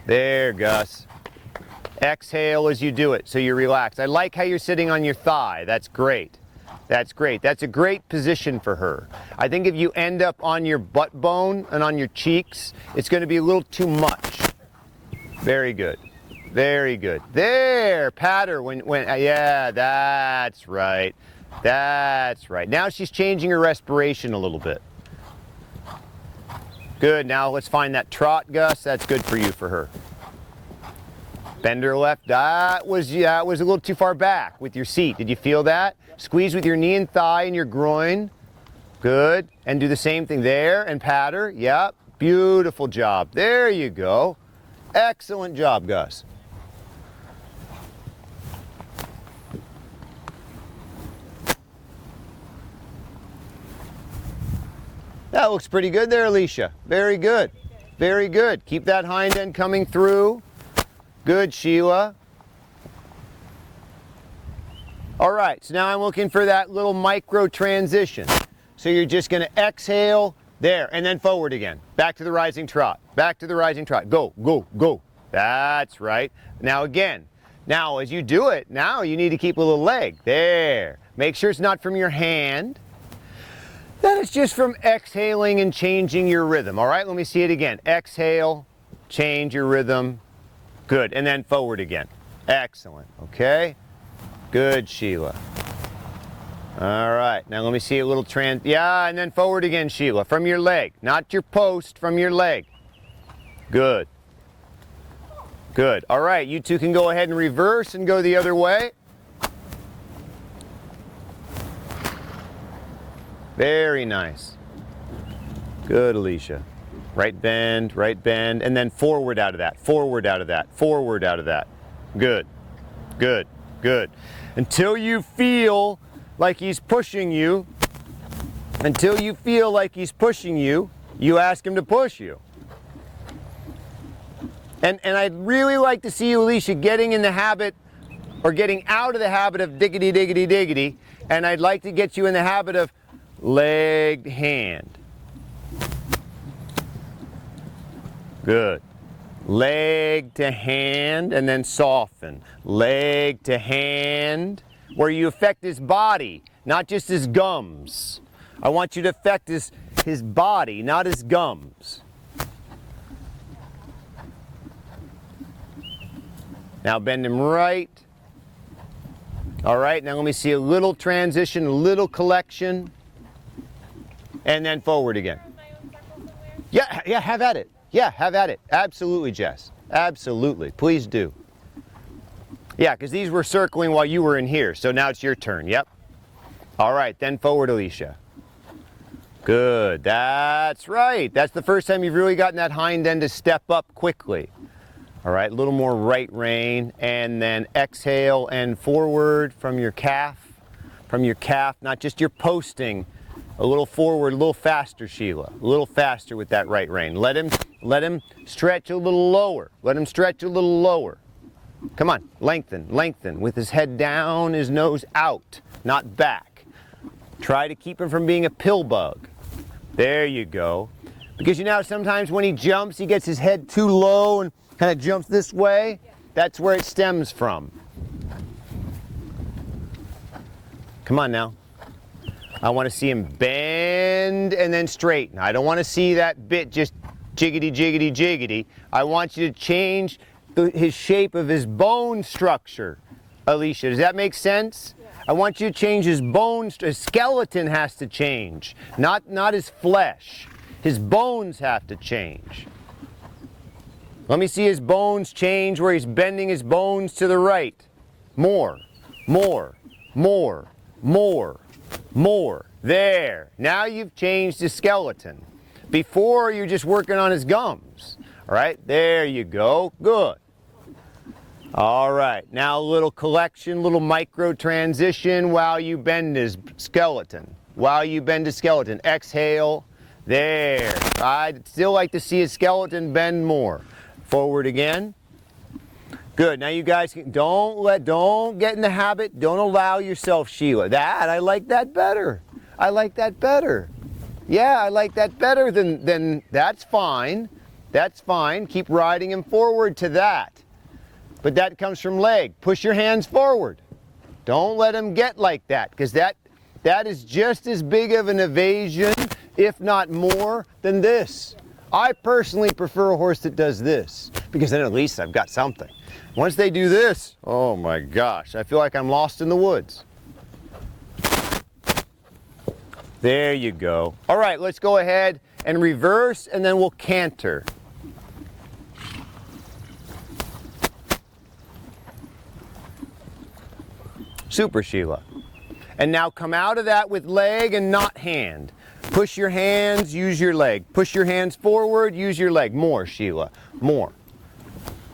There, Gus. Exhale as you do it, so you're relaxed. I like how you're sitting on your thigh. That's great. That's great. That's a great position for her. I think if you end up on your butt bone and on your cheeks, it's gonna be a little too much. Very good. Very good. There, pat her when, yeah, that's right. That's right. Now she's changing her respiration a little bit. Good, now let's find that trot, Gus. That's good for you, for her. Bend her left. That was a little too far back with your seat. Did you feel that? Squeeze with your knee and thigh and your groin. Good. And do the same thing there and pat her. Yep. Beautiful job. There you go. Excellent job, Gus. That looks pretty good there, Alicia. Very good. Very good. Keep that hind end coming through. Good, Sheila. All right, so now I'm looking for that little micro transition. So you're just going to exhale there and then forward again. Back to the rising trot. Back to the rising trot. Go, go, go. That's right. Now again. Now as you do it, now you need to keep a little leg. There. Make sure it's not from your hand. Then it's just from exhaling and changing your rhythm. All right, let me see it again. Exhale, change your rhythm. Good, and then forward again. Excellent, okay? Good, Sheila. All right, now let me see a little yeah, and then forward again, Sheila, from your leg. Not your post, from your leg. Good. Good, all right, you two can go ahead and reverse and go the other way. Very nice. Good, Alicia. Right bend, and then forward out of that, forward out of that, forward out of that. Good, good, good. Until you feel like he's pushing you, Until you feel like he's pushing you, you ask him to push you. And I'd really like to see you, Alicia, getting in the habit or getting out of the habit of diggity, diggity, diggity. And I'd like to get you in the habit of leg, hand. Good. Leg to hand and then soften. Leg to hand, where you affect his body, not just his gums. I want you to affect his body, not his gums. Now bend him right. All right, now let me see a little transition, a little collection, and then forward again. Yeah, have at it. Yeah, have at it. Absolutely, Jess. Absolutely. Please do. Yeah, because these were circling while you were in here, so now it's your turn. Yep. All right, then forward, Alicia. Good. That's right. That's the first time you've really gotten that hind end to step up quickly. All right, a little more right rein, and then exhale and forward from your calf. From your calf, not just your posting. A little forward, a little faster, Sheila. A little faster with that right rein. Let him stretch a little lower. Let him stretch a little lower. Come on, lengthen, lengthen. With his head down, his nose out, not back. Try to keep him from being a pill bug. There you go. Because you know, sometimes when he jumps, he gets his head too low and kind of jumps this way. That's where it stems from. Come on now. I want to see him bend and then straighten. I don't want to see that bit just jiggity, jiggity, jiggity. I want you to change his shape of his bone structure. Alicia, does that make sense? Yeah. I want you to change his bone, his skeleton has to change, not his flesh. His bones have to change. Let me see his bones change where he's bending his bones to the right. More, more, more, more. More. There. Now you've changed his skeleton. Before you're just working on his gums. All right. There you go. Good. All right. Now a little collection, little micro transition while you bend his skeleton. While you bend his skeleton. Exhale. There. I'd still like to see his skeleton bend more. Forward again. Good. Now you guys don't get in the habit. Don't allow yourself, Sheila. I like that better. I like that better. Yeah, I like that better than that's fine. That's fine. Keep riding him forward to that. But that comes from leg. Push your hands forward. Don't let him get like that, because that is just as big of an evasion, if not more, than this. I personally prefer a horse that does this, because then at least I've got something. Once they do this, oh my gosh, I feel like I'm lost in the woods. There you go. All right, let's go ahead and reverse, and then we'll canter. Super, Sheila. And now come out of that with leg and not hand. Push your hands, use your leg. Push your hands forward, use your leg. More, Sheila. More.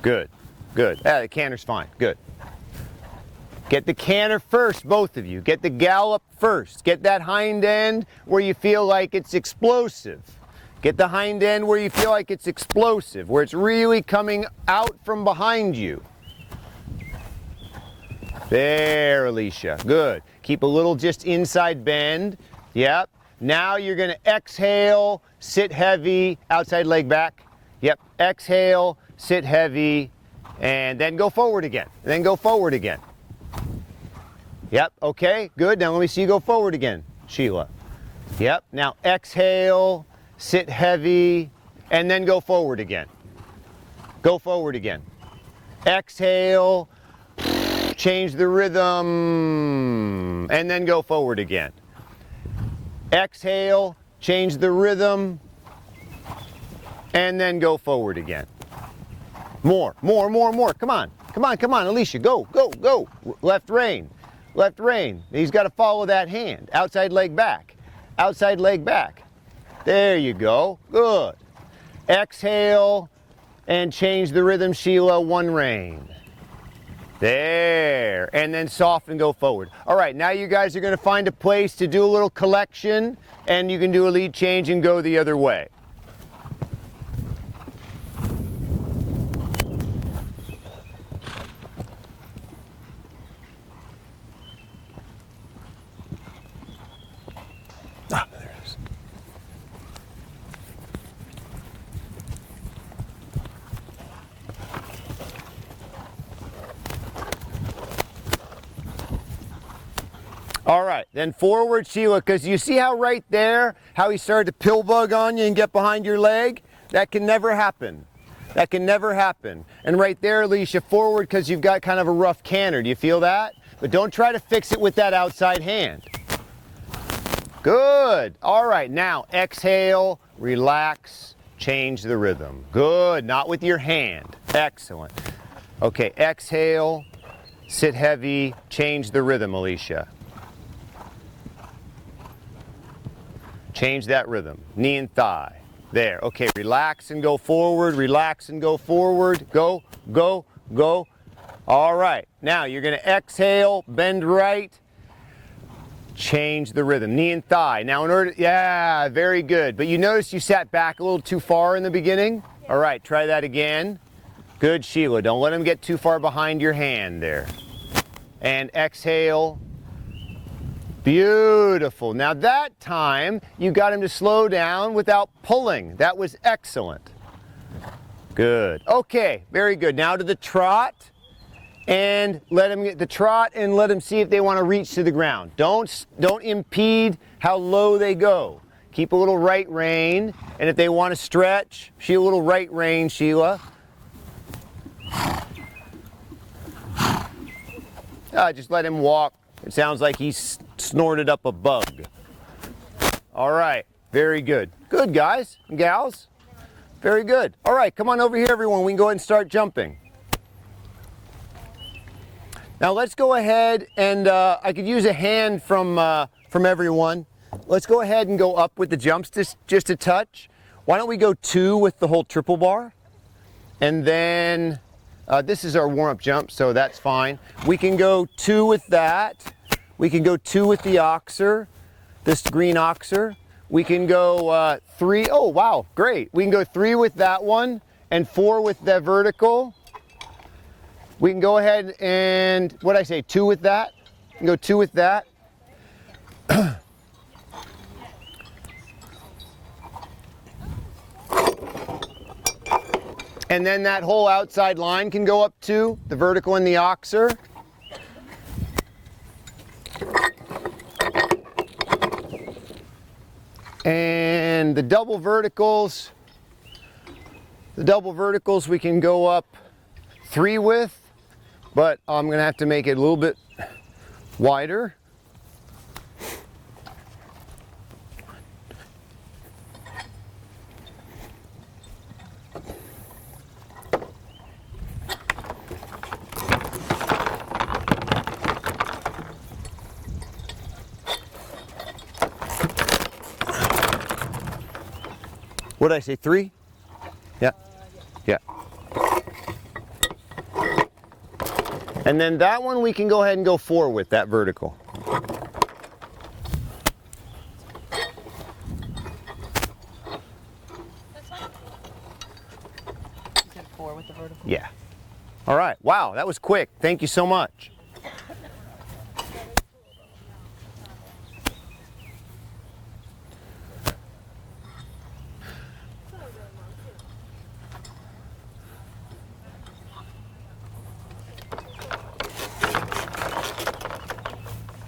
Good. Good. The canter's fine. Good. Get the canter first, both of you. Get the gallop first. Get that hind end where you feel like it's explosive. Get the hind end where you feel like it's explosive, where it's really coming out from behind you. There, Alicia. Good. Keep a little just inside bend. Yep. Now you're going to exhale, sit heavy, outside leg back. Yep. Exhale, sit heavy, and then go forward again. And then go forward again. Yep. Okay. Good. Now let me see you go forward again, Sheila. Yep. Now exhale, sit heavy, and then go forward again. Go forward again. Exhale, change the rhythm, and then go forward again. Exhale, change the rhythm, and then go forward again. More, more, more, more. Come on, come on, come on, Alicia, go, go, go. Left rein, left rein. He's got to follow that hand. Outside leg back, outside leg back. There you go, good. Exhale, and change the rhythm, Sheila, one rein. There, and then soften, go forward. All right, now you guys are gonna find a place to do a little collection, and you can do a lead change and go the other way. Ah, there it is. All right, then forward, Sheila, because you see how right there, how he started to pill bug on you and get behind your leg? That can never happen. That can never happen. And right there, Alicia, forward because you've got kind of a rough canter. Do you feel that? But don't try to fix it with that outside hand. Good. All right, now exhale, relax, change the rhythm. Good, not with your hand. Excellent. Okay, exhale, sit heavy, change the rhythm, Alicia. Change that rhythm, knee and thigh. There, okay, relax and go forward, relax and go forward. Go, go, go. All right, now you're gonna exhale, bend right, change the rhythm, knee and thigh. Now in order, yeah, very good. But you notice you sat back a little too far in the beginning? All right, try that again. Good, Sheila, don't let him get too far behind your hand there. And exhale. Beautiful. Now that time, you got him to slow down without pulling. That was excellent. Good. Okay, very good. Now to the trot. And let him get the trot and let him see if they want to reach to the ground. Don't impede how low they go. Keep a little right rein. And if they want to stretch, a little right rein, Sheila. Just let him walk. It sounds like he snorted up a bug. All right, very good. Good, guys and gals. Very good. All right, come on over here, everyone. We can go ahead and start jumping. Now let's go ahead and I could use a hand from everyone. Let's go ahead and go up with the jumps just a touch. Why don't we go 2 with the whole triple bar? And then this is our warm-up jump, so that's fine. We can go 2 with that. We can go 2 with the oxer, this green oxer. We can go 3, oh wow, great. We can go 3 with that one and 4 with the vertical. We can go ahead and, what'd I say, 2 with that? We can go 2 with that. And then that whole outside line can go up too, the vertical and the oxer. And the double verticals we can go up 3 with, but I'm gonna have to make it a little bit wider. What did I say, 3? Yeah. Yeah. And then that one we can go ahead and go 4 with, that vertical. That's fine. You said 4 with the vertical? Yeah. All right. Wow, that was quick. Thank you so much.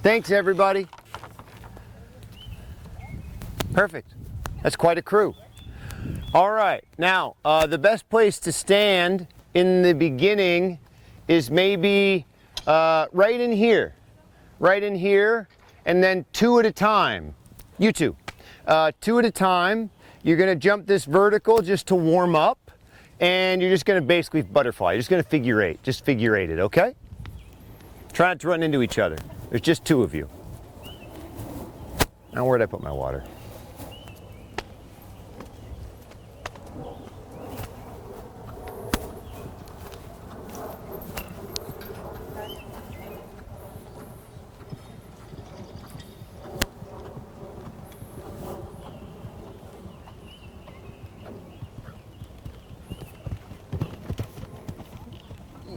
Thanks, everybody. Perfect. That's quite a crew. All right. Now, the best place to stand in the beginning is maybe right in here. Right in here, and then 2 at a time. You two. 2 at a time. You're going to jump this vertical just to warm up, and you're just going to basically butterfly. You're just going to figure 8. Just figure 8 it, okay? Try not to run into each other. There's just 2 of you. Now where'd I put my water?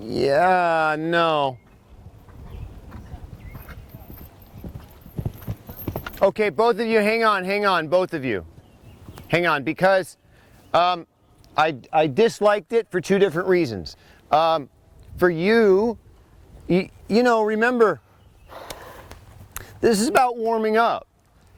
Yeah, no. Okay, both of you, hang on, both of you. Hang on, because I disliked it for two different reasons. For you know, remember, this is about warming up.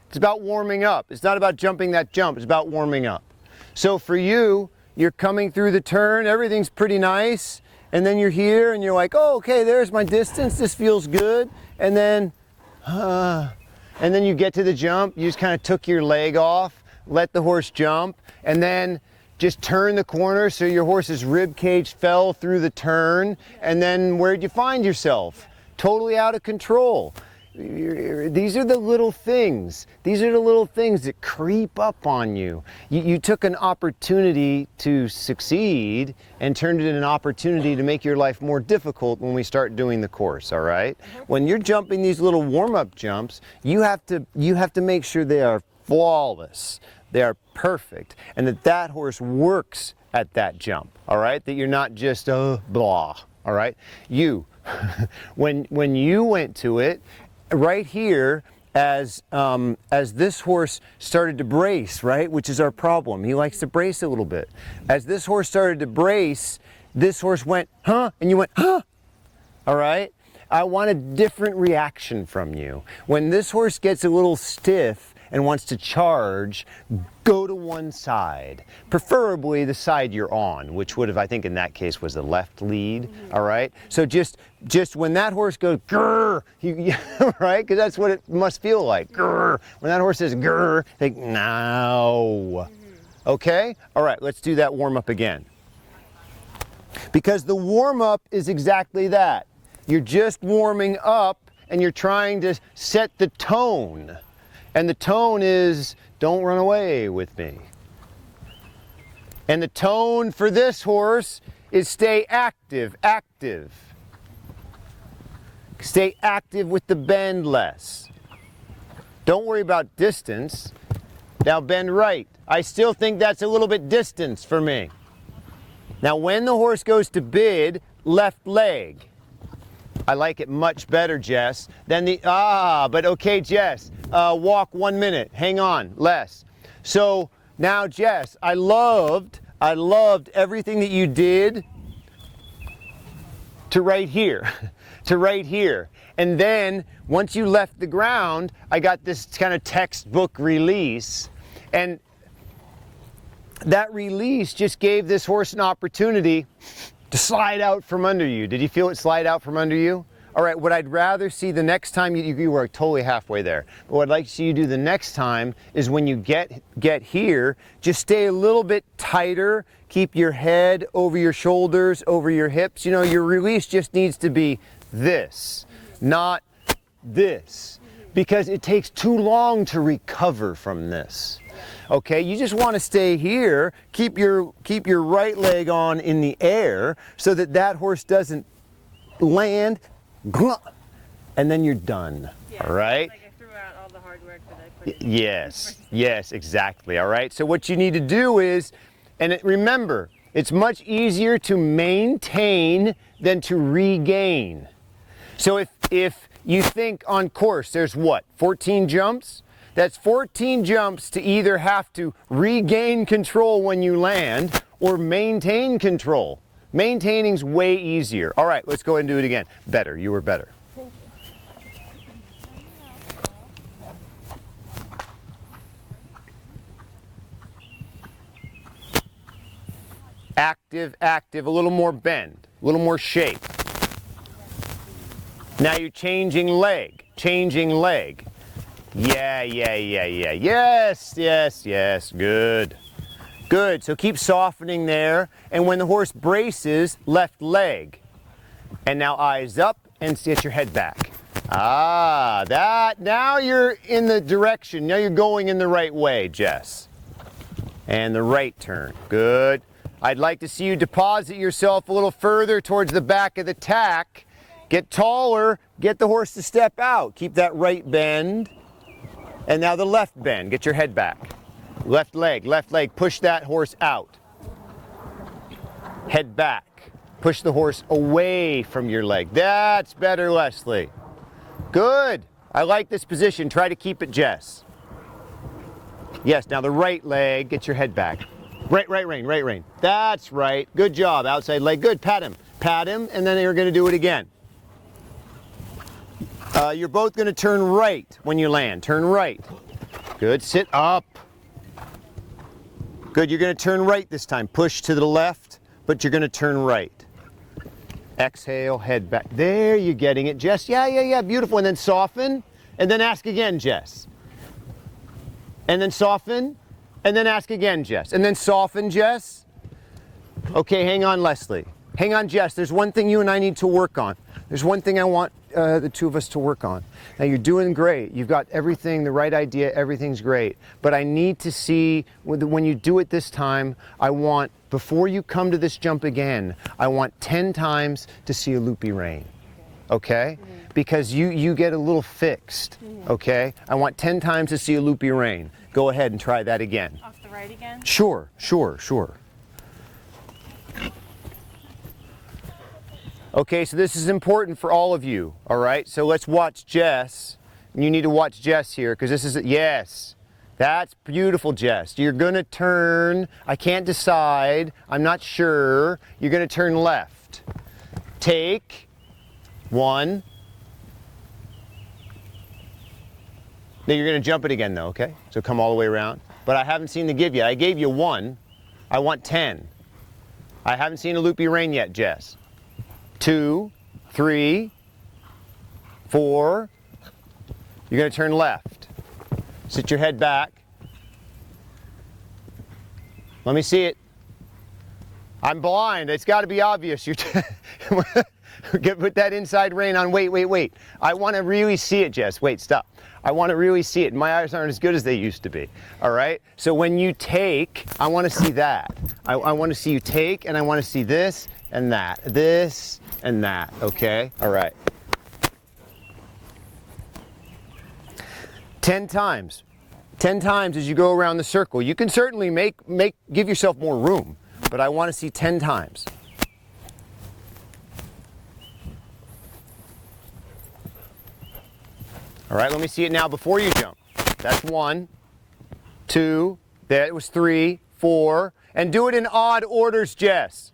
It's about warming up. It's not about jumping that jump. It's about warming up. So for you, you're coming through the turn. Everything's pretty nice. And then you're here and you're like, oh, okay, there's my distance. This feels good. And then you get to the jump. You just kind of took your leg off, let the horse jump, and then just turn the corner so your horse's rib cage fell through the turn. And then where'd you find yourself? Totally out of control. These are the little things. These are the little things that creep up on you. You took an opportunity to succeed and turned it into an opportunity to make your life more difficult when we start doing the course, all right? When you're jumping these little warm-up jumps, you have to make sure they are flawless. They are perfect, and that horse works at that jump, all right? That you're not just blah, all right? When you went to it, right here, as this horse started to brace, right, which is our problem. He likes to brace a little bit. As this horse started to brace, this horse went, huh? And you went, huh? All right? I want a different reaction from you. When this horse gets a little stiff and wants to charge, go to one side, preferably the side you're on, which would have, I think in that case, was the left lead, all right? So just when that horse goes, grrr, right? Because that's what it must feel like, grrr. When that horse says grrr, think, no. Okay? All right, let's do that warm-up again. Because the warm-up is exactly that. You're just warming up and you're trying to set the tone. And the tone is, don't run away with me. And the tone for this horse is stay active, active. Stay active with the bend less. Don't worry about distance. Now bend right. I still think that's a little bit distance for me. Now when the horse goes to bid, left leg. I like it much better, Jess, than but okay, Jess, walk 1 minute, hang on, less. So now, Jess, I loved everything that you did to right here, to right here. And then once you left the ground, I got this kind of textbook release, and that release just gave this horse an opportunity to slide out from under you. Did you feel it slide out from under you? All right, what I'd rather see the next time, you were totally halfway there, but what I'd like to see you do the next time is when you get here, just stay a little bit tighter, keep your head over your shoulders, over your hips. You know, your release just needs to be this, not this, because it takes too long to recover from this. Okay, you just want to stay here, keep your right leg on in the air so that horse doesn't land, and then you're done. Yeah, all right? Like I threw out all the hard work that I put in. Yes, exactly. All right, so what you need to do is, remember, it's much easier to maintain than to regain. So if you think on course, there's what, 14 jumps? That's 14 jumps to either have to regain control when you land or maintain control. Maintaining's way easier. All right, let's go ahead and do it again. Better, you were better. Active, active, a little more bend, a little more shape. Now you're changing leg, changing leg. Yeah. Yes. Good. Good. So keep softening there. And when the horse braces, left leg. And now eyes up and get your head back. Now you're in the direction. Now you're going in the right way, Jess. And the right turn. Good. I'd like to see you deposit yourself a little further towards the back of the tack. Get taller. Get the horse to step out. Keep that right bend. And now the left bend, get your head back. Left leg, push that horse out. Head back. Push the horse away from your leg. That's better, Leslie. Good. I like this position. Try to keep it, Jess. Yes, now the right leg, get your head back. Right rein. That's right. Good job. Outside leg. Good. Pat him. Pat him, and then you're going to do it again. You're both going to turn right when you land. Turn right. Good. Sit up. Good. You're going to turn right this time. Push to the left, but you're going to turn right. Exhale, head back. There, you're getting it, Jess. Yeah. Beautiful. And then soften, and then ask again, Jess. And then soften, and then ask again, Jess. And then soften, Jess. Okay, hang on, Leslie. Hang on, Jess. There's one thing you and I need to work on. There's one thing I want the two of us to work on. Now, you're doing great. You've got everything, the right idea, everything's great. But I need to see, when you do it this time, I want, before you come to this jump again, I want 10 times to see a loopy rein. Okay? Because you get a little fixed. Okay? I want 10 times to see a loopy rein. Go ahead and try that again. Off the right again? Sure. Okay, so this is important for all of you, all right? So let's watch Jess. You need to watch Jess here, because this is, yes. That's beautiful, Jess. You're gonna turn, I can't decide, I'm not sure. You're gonna turn left. Take, 1. Now you're gonna jump it again though, okay? So come all the way around. But I haven't seen the give yet. I gave you 1, I want 10. I haven't seen a loopy rein yet, Jess. 2, 3, 4. You're going to turn left. Sit your head back. Let me see it. I'm blind. It's got to be obvious. You put that inside rein on. Wait. I want to really see it, Jess. Wait, stop. I want to really see it. My eyes aren't as good as they used to be. All right? So when you take, I want to see that. I want to see you take, and I want to see this and that. This and that. Okay? All right. 10 times. 10 times as you go around the circle. You can certainly give yourself more room, but I want to see 10 times. All right, let me see it now before you jump. That's 1, 2, that was 3, 4, and do it in odd orders, Jess.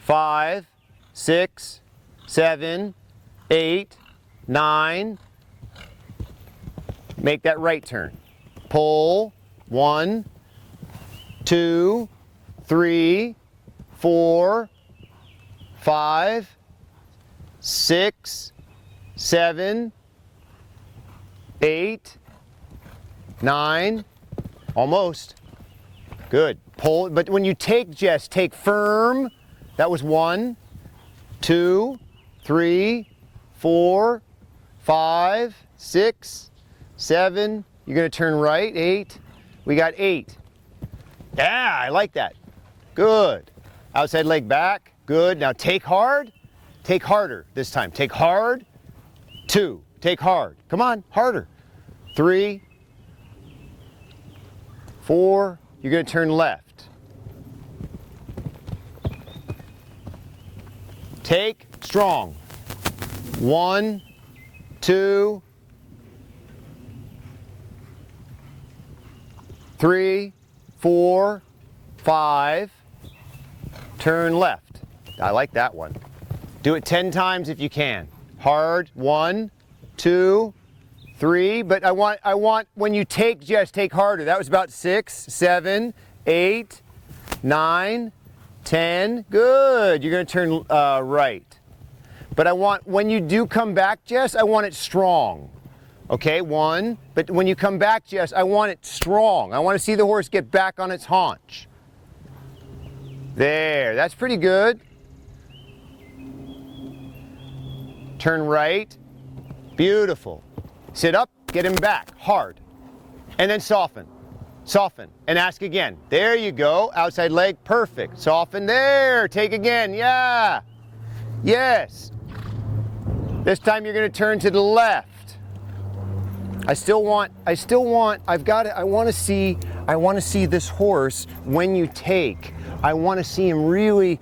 5, 6, 7, 8, 9. Make that right turn. Pull. 1, 2, 3, 4, 5, 6, 7, 8, 9. Almost. Good. Pull. But when you take, Jess, take firm. That was 1, 2, 3, 4, 5, 6, 7. You're going to turn right. 8. We got 8. Yeah, I like that. Good. Outside leg back. Good. Now take hard. Take harder this time. Take hard. 2. Take hard. Come on, harder. 3, 4. You're going to turn left. Take strong. 1, 2, 3, 4, 5. Turn left. I like that one. Do it 10 times if you can. Hard. 1, 2, 3. But I want when you take, Jess, take harder. That was about 6, 7, 8, 9, 10. Good. You're going to turn right. But I want, when you do come back, Jess, I want it strong. Okay, 1. But when you come back, Jess, I want it strong. I want to see the horse get back on its haunch. There. That's pretty good. Turn right. Beautiful. Sit up. Get him back. Hard. And then soften. Soften. And ask again. There you go. Outside leg. Perfect. Soften. There. Take again. Yeah. Yes. This time you're going to turn to the left. I want to see this horse when you take. I want to see him really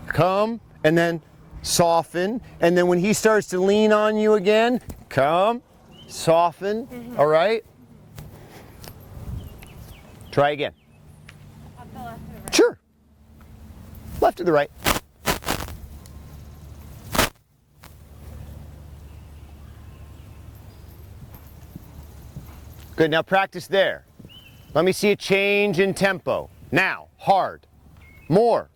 come, and then soften. And then when he starts to lean on you again, come, soften. All right? Try again. Up the left or the right? Sure. Left to the right. Good, now practice there. Let me see a change in tempo. Now, hard. More.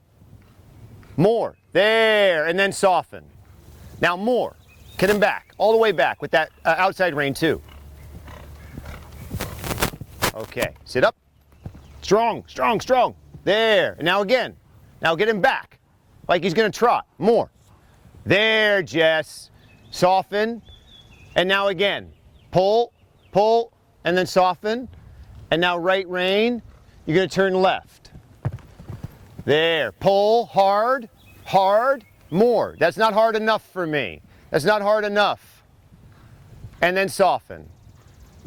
More. There, and then soften. Now more. Get him back, all the way back with that outside rein too. Okay, sit up. Strong, strong, strong. There, and now again. Now get him back, like he's gonna trot. More. There, Jess. Soften, and now again. Pull, pull, and then soften. And now right rein, you're gonna turn left. There, pull, hard, hard, more. That's not hard enough for me. That's not hard enough. And then soften.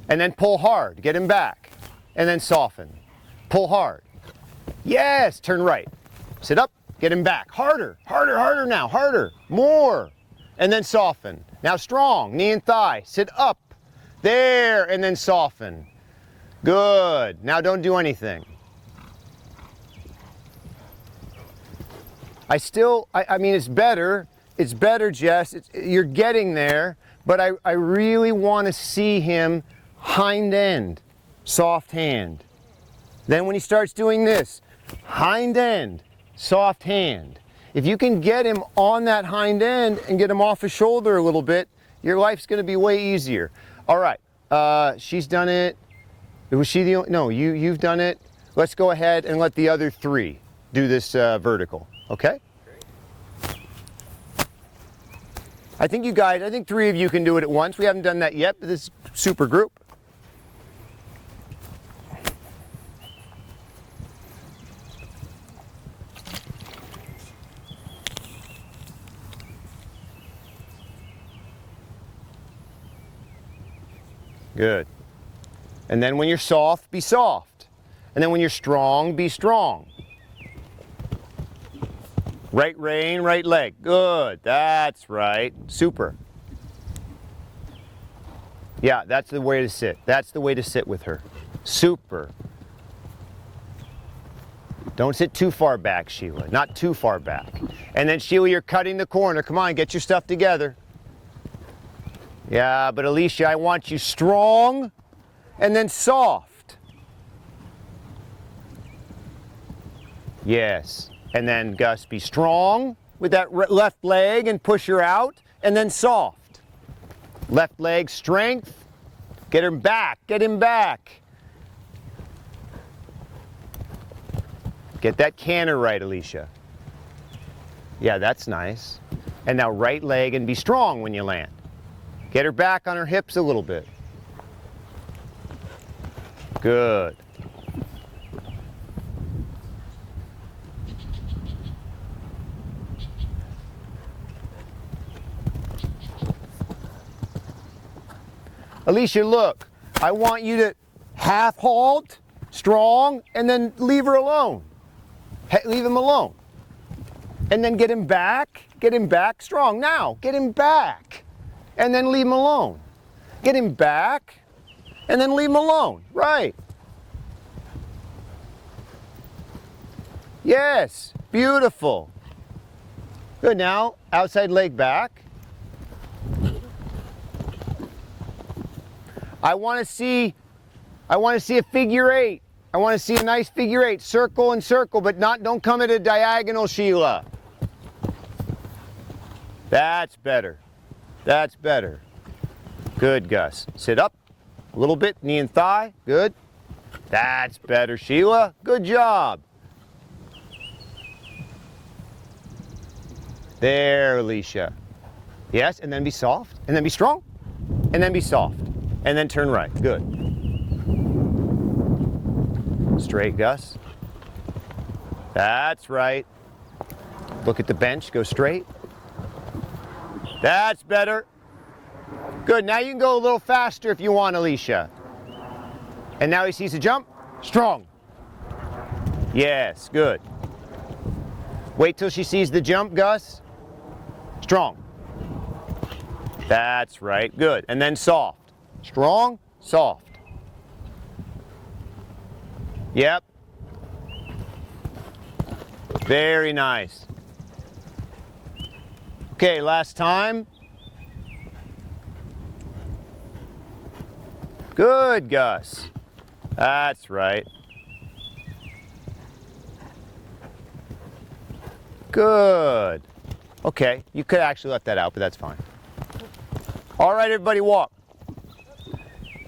And then pull hard, get him back. And then soften. Pull hard. Yes, turn right. Sit up, get him back. Harder, harder, harder now, harder, more. And then soften. Now strong, knee and thigh, sit up. There, and then soften. Good, now don't do anything. I mean, it's better, Jess, you're getting there, but I really want to see him hind end, soft hand. Then when he starts doing this, hind end, soft hand. If you can get him on that hind end and get him off his shoulder a little bit, your life's going to be way easier. All right, she's done it. Was she the only? No, you've done it. Let's go ahead and let the other three do this vertical, okay? I think three of you can do it at once. We haven't done that yet, but this is super group. Good. And then when you're soft, be soft. And then when you're strong, be strong. Right rein, right leg. Good. That's right. Super. Yeah, that's the way to sit. That's the way to sit with her. Super. Don't sit too far back, Sheila. Not too far back. And then, Sheila, you're cutting the corner. Come on, get your stuff together. Yeah, but Alicia, I want you strong and then soft. Yes. And then, Gus, be strong with that left leg and push her out, and then soft. Left leg strength. Get him back. Get him back. Get that canter right, Alicia. Yeah, that's nice. And now right leg and be strong when you land. Get her back on her hips a little bit. Good. Alicia, look, I want you to half halt, strong, and then leave her alone. Leave him alone. And then get him back strong. Now, get him back, and then leave him alone. Get him back, and then leave him alone. Right. Yes, beautiful. Good, now, outside leg back. I want to see a figure eight. I want to see a nice figure eight. Circle and circle, but don't come at a diagonal, Sheila. That's better. That's better. Good, Gus. Sit up a little bit, knee and thigh. Good. That's better, Sheila. Good job. There, Alicia. Yes, and then be soft, and then be strong, and then be soft. And then turn right. Good. Straight, Gus. That's right. Look at the bench. Go straight. That's better. Good. Now you can go a little faster if you want, Alicia. And now he sees a jump. Strong. Yes. Good. Wait till she sees the jump, Gus. Strong. That's right, good. And then soft. Strong, soft. Yep. Very nice. Okay, last time. Good, Gus. That's right. Good. Okay, you could actually let that out, but that's fine. All right, everybody walk.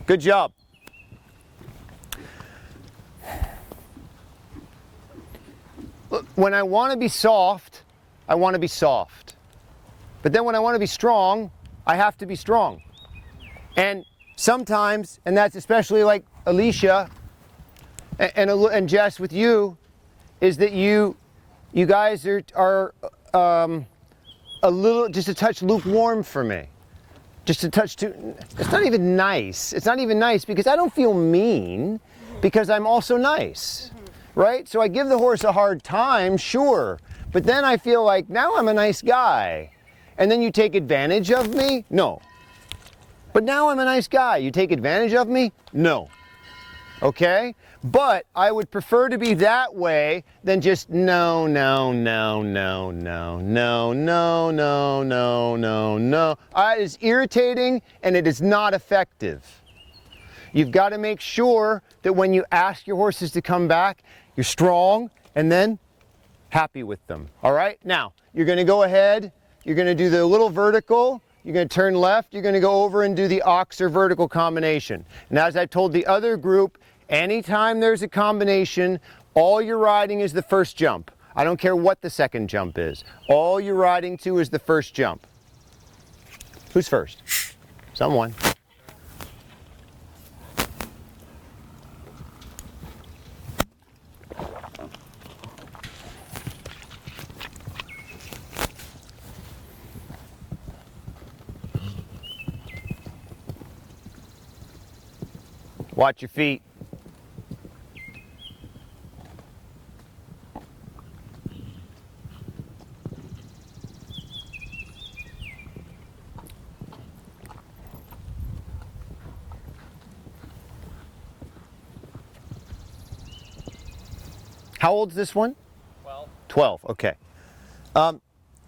Good job. Look, when I want to be soft, I want to be soft. But then when I want to be strong, I have to be strong. And sometimes, and that's especially like Alicia and Jess with you, is that you guys are a little, just a touch lukewarm for me. Just a touch too, it's not even nice. It's not even nice because I don't feel mean because I'm also nice, right? So I give the horse a hard time, sure, but then I feel like now I'm a nice guy. And then you take advantage of me? No. But now I'm a nice guy. You take advantage of me? No. Okay? But I would prefer to be that way than just no, no, no, no, no, no, no, no, no, no, no. It is irritating and it is not effective. You've got to make sure that when you ask your horses to come back, you're strong and then happy with them. All right? Now, you're going to go ahead. You're going to do the little vertical. You're going to turn left. You're going to go over and do the ox or vertical combination. And as I told the other group, anytime there's a combination, all you're riding is the first jump. I don't care what the second jump is. All you're riding to is the first jump. Who's first? Someone. Watch your feet. How old's this one? 12. 12, okay.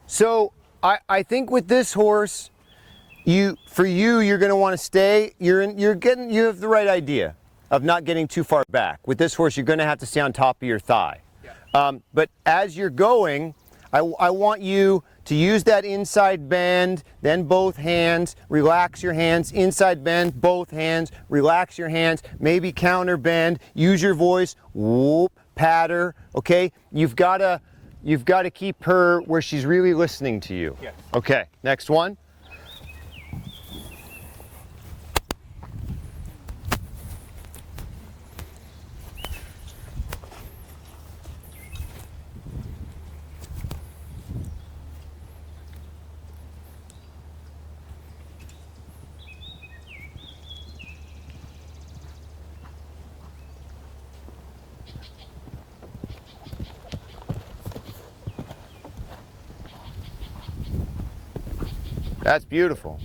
So I think with this horse, you're going to want to stay. You have the right idea of not getting too far back. With this horse, you're going to have to stay on top of your thigh. Yeah. But as you're going, I want you to use that inside bend, then both hands, relax your hands, inside bend, both hands, relax your hands, maybe counter bend, use your voice, whoop, patter, okay? You've got to keep her where she's really listening to you. Yes. Okay, next one. That's beautiful.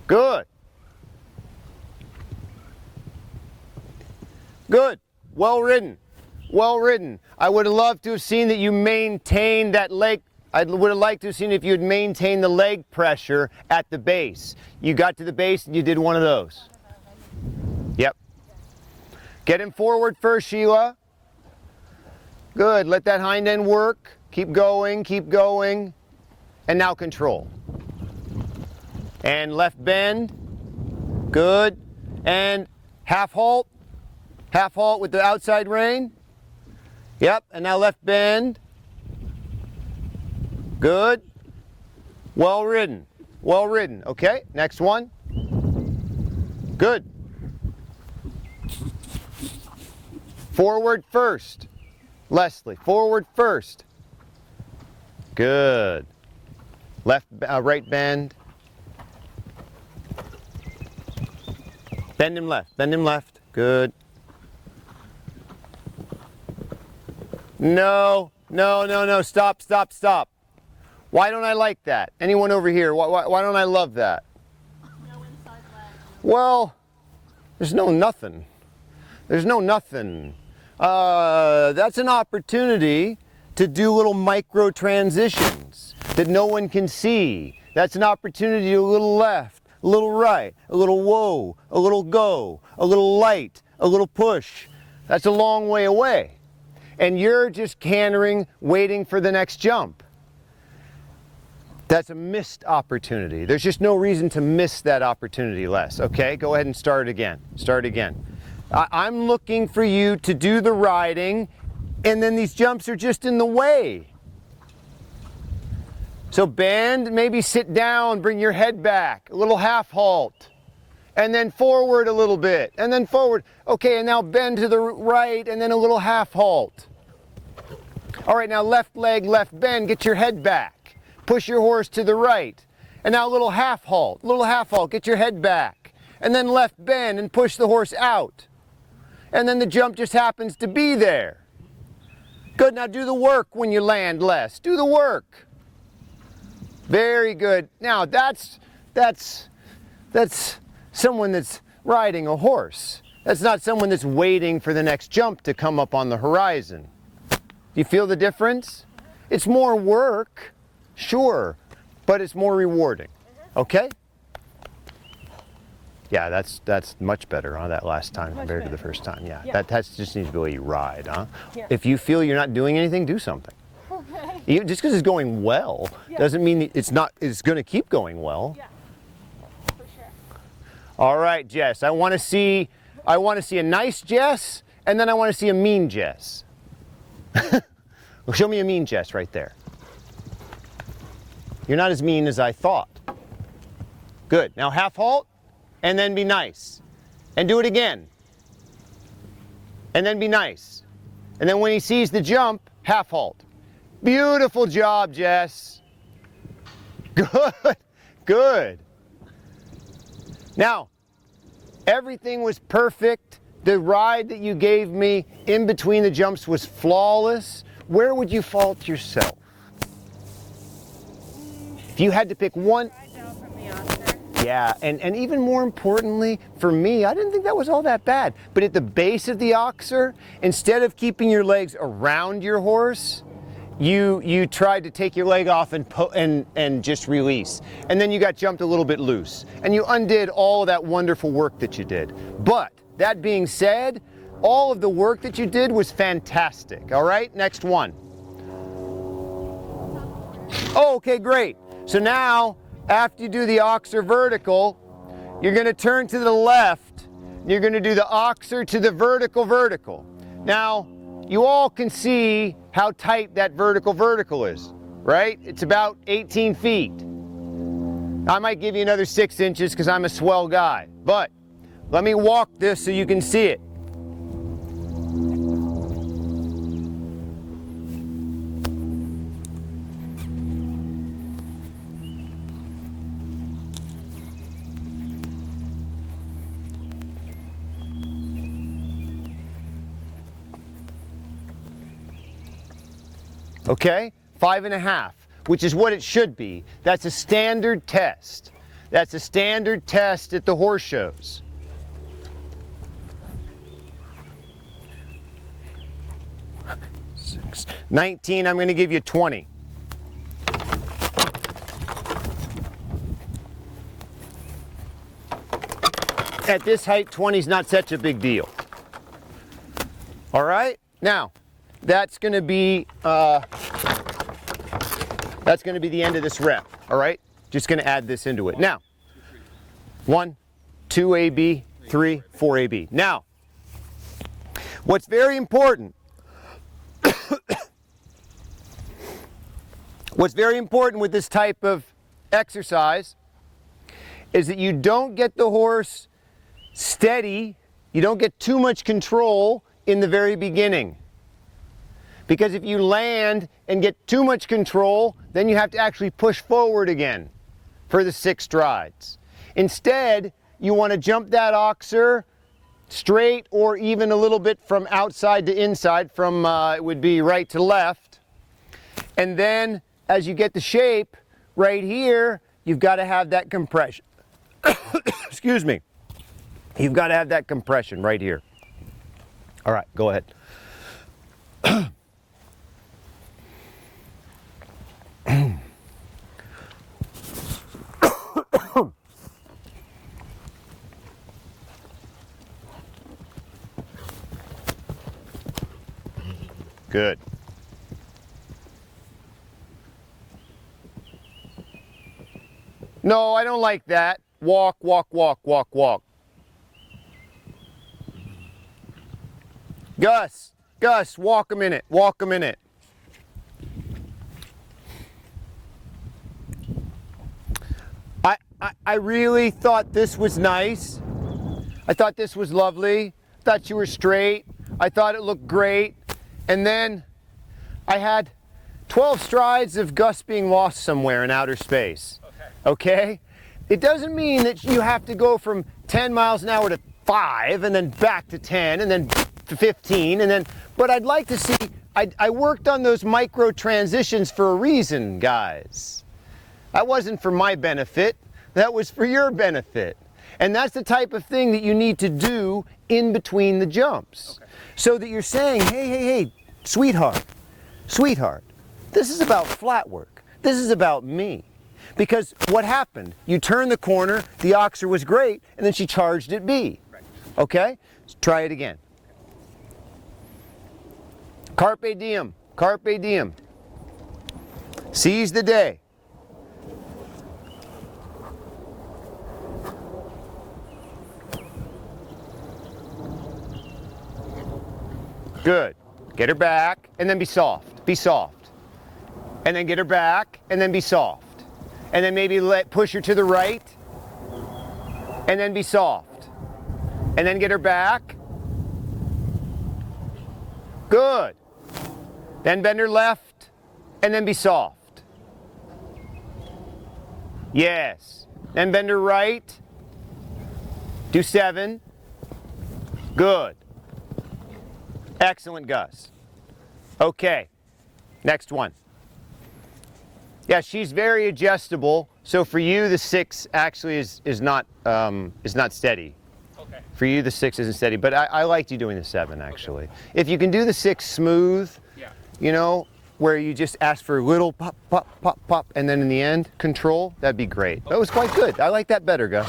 Good. Good. Well ridden. Well ridden. I would have loved to have seen that you maintained that leg. I would have liked to have seen if you had maintained the leg pressure at the base. You got to the base and you did one of those. Yep. Get him forward first, Sheila. Good. Let that hind end work. Keep going, keep going. And now control. And left bend. Good. And half halt. Half halt with the outside rein. Yep. And now left bend. Good. Well ridden. Well ridden. Okay. Next one. Good. Forward first. Leslie, forward first. Good. Left, right bend. Bend him left. Bend him left. Good. No, no, no, no, stop, stop, stop. Why don't I like that? Anyone over here, why don't I love that? No inside leg. Well, there's no nothing. There's no nothing. That's an opportunity to do little micro transitions that no one can see. That's an opportunity to do a little left, a little right, a little whoa, a little go, a little light, a little push. That's a long way away. And you're just cantering, waiting for the next jump. That's a missed opportunity. There's just no reason to miss that opportunity, Les. Okay, go ahead and start again. Start again. I'm looking for you to do the riding, and then these jumps are just in the way. So bend, maybe sit down, bring your head back, a little half halt, and then forward a little bit, and then forward. Okay, and now bend to the right, and then a little half halt. All right, now left leg, left bend, get your head back. Push your horse to the right. And now a little half halt, get your head back. And then left bend and push the horse out. And then the jump just happens to be there. Good, now do the work when you land, Les. Do the work. Very good. Now that's someone that's riding a horse. That's not someone that's waiting for the next jump to come up on the horizon. Do you feel the difference? It's more work, sure, but it's more rewarding. Okay? Yeah, that's much better, huh, that last time compared to the first time. Yeah, Yeah. that just needs to be the way you ride, huh? Yeah. If you feel you're not doing anything, do something. Okay. Just because it's going well doesn't mean it's going to keep going well. Yeah. For sure. All right, Jess, I want to see a nice Jess, and then I want to see a mean Jess. Well, show me a mean Jess right there. You're not as mean as I thought. Good. Now half halt, and then be nice. And do it again. And then be nice. And then when he sees the jump, half halt. Beautiful job, Jess. Good, good. Now, everything was perfect. The ride that you gave me in between the jumps was flawless. Where would you fault yourself? If you had to pick one. Ride from the Oscar. Yeah, and even more importantly, for me, I didn't think that was all that bad. But at the base of the oxer, instead of keeping your legs around your horse, you tried to take your leg off and just release. And then you got jumped a little bit loose. And you undid all of that wonderful work that you did. But that being said, all of the work that you did was fantastic. All right, next one. Oh, okay, great. So now, after you do the oxer vertical, you're going to turn to the left. You're going to do the oxer to the vertical. Now, you all can see how tight that vertical is, right? It's about 18 feet. I might give you another 6 inches because I'm a swell guy, but let me walk this so you can see it. Okay, 5.5, which is what it should be. That's a standard test. That's a standard test at the horse shows. Six. 19, I'm going to give you 20. At this height, 20 is not such a big deal. All right, now, that's going to be the end of this rep. All right, just going to add this into it. Now, 1, 2 AB, 3, 4 AB. Now, what's very important, with this type of exercise is that you don't get the horse steady, you don't get too much control in the very beginning. Because if you land and get too much control, then you have to actually push forward again for the 6 strides. Instead, you want to jump that oxer straight or even a little bit from outside to inside, from it would be right to left. And then as you get the shape right here, you've got to have that compression. Excuse me. You've got to have that compression right here. All right, go ahead. Good. No, I don't like that. Walk, walk, walk, walk, walk. Gus, walk a minute, walk a minute. I really thought this was nice. I thought this was lovely. I thought you were straight. I thought it looked great. And then I had 12 strides of Gus being lost somewhere in outer space. Okay? It doesn't mean that you have to go from 10 miles an hour to 5 and then back to 10 and then to 15 and then, but I'd like to see, I worked on those micro transitions for a reason, guys. That wasn't for my benefit, that was for your benefit. And that's the type of thing that you need to do in between the jumps. Okay. So that you're saying, hey, sweetheart, this is about flat work. This is about me. Because what happened? You turned the corner, the oxer was great, and then she charged at B. Right. Okay? Let's try it again. Carpe diem, carpe diem. Seize the day. Good. Get her back, and then be soft. Be soft. And then get her back, and then be soft. And then maybe push her to the right, and then be soft. And then get her back. Good. Then bend her left, and then be soft. Yes. Then bend her right. Do 7. Good. Excellent, Gus. Okay. Next one. Yeah, she's very adjustable. So for you, the 6 actually is not steady. Okay. For you, the 6 isn't steady. But I liked you doing the 7 actually. Okay. If you can do the 6 smooth, yeah, you know, where you just ask for a little pop, pop, pop, pop, and then in the end, control, that'd be great. Okay. That was quite good. I like that better, Gus.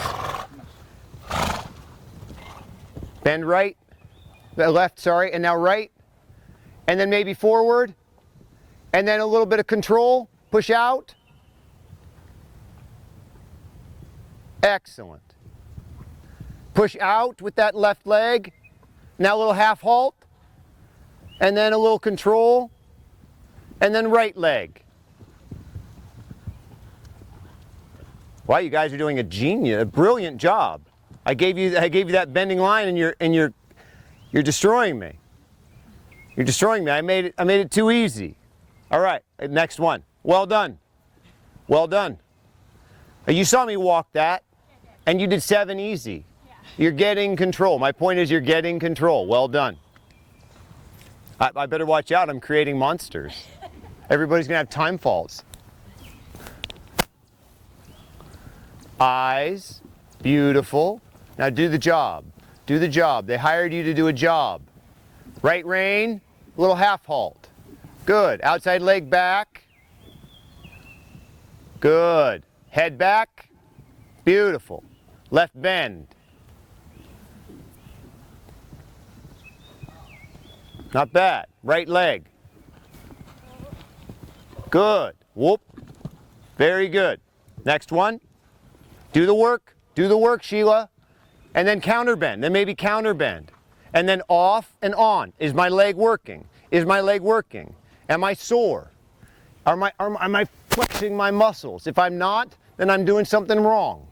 Bend right, left, sorry, and now right, and then maybe forward, and then a little bit of control. Push out. Excellent. Push out with that left leg. Now a little half halt. And then a little control. And then right leg. Wow, you guys are doing a brilliant job. I gave you that bending line and you're destroying me. You're destroying me. I made it too easy. All right, next one. Well done. Well done. You saw me walk that, and you did 7 easy. Yeah. You're getting control. My point is you're getting control. Well done. I better watch out. I'm creating monsters. Everybody's going to have time faults. Eyes. Beautiful. Now do the job. Do the job. They hired you to do a job. Right rein, little half halt. Good. Outside leg back. Good. Head back. Beautiful. Left bend. Not bad. Right leg. Good. Whoop. Very good. Next one. Do the work. Do the work, Sheila. And then counter bend. Then maybe counter bend. And then off and on. Is my leg working? Is my leg working? Am I sore? Am I flexing my muscles? If I'm not, then I'm doing something wrong.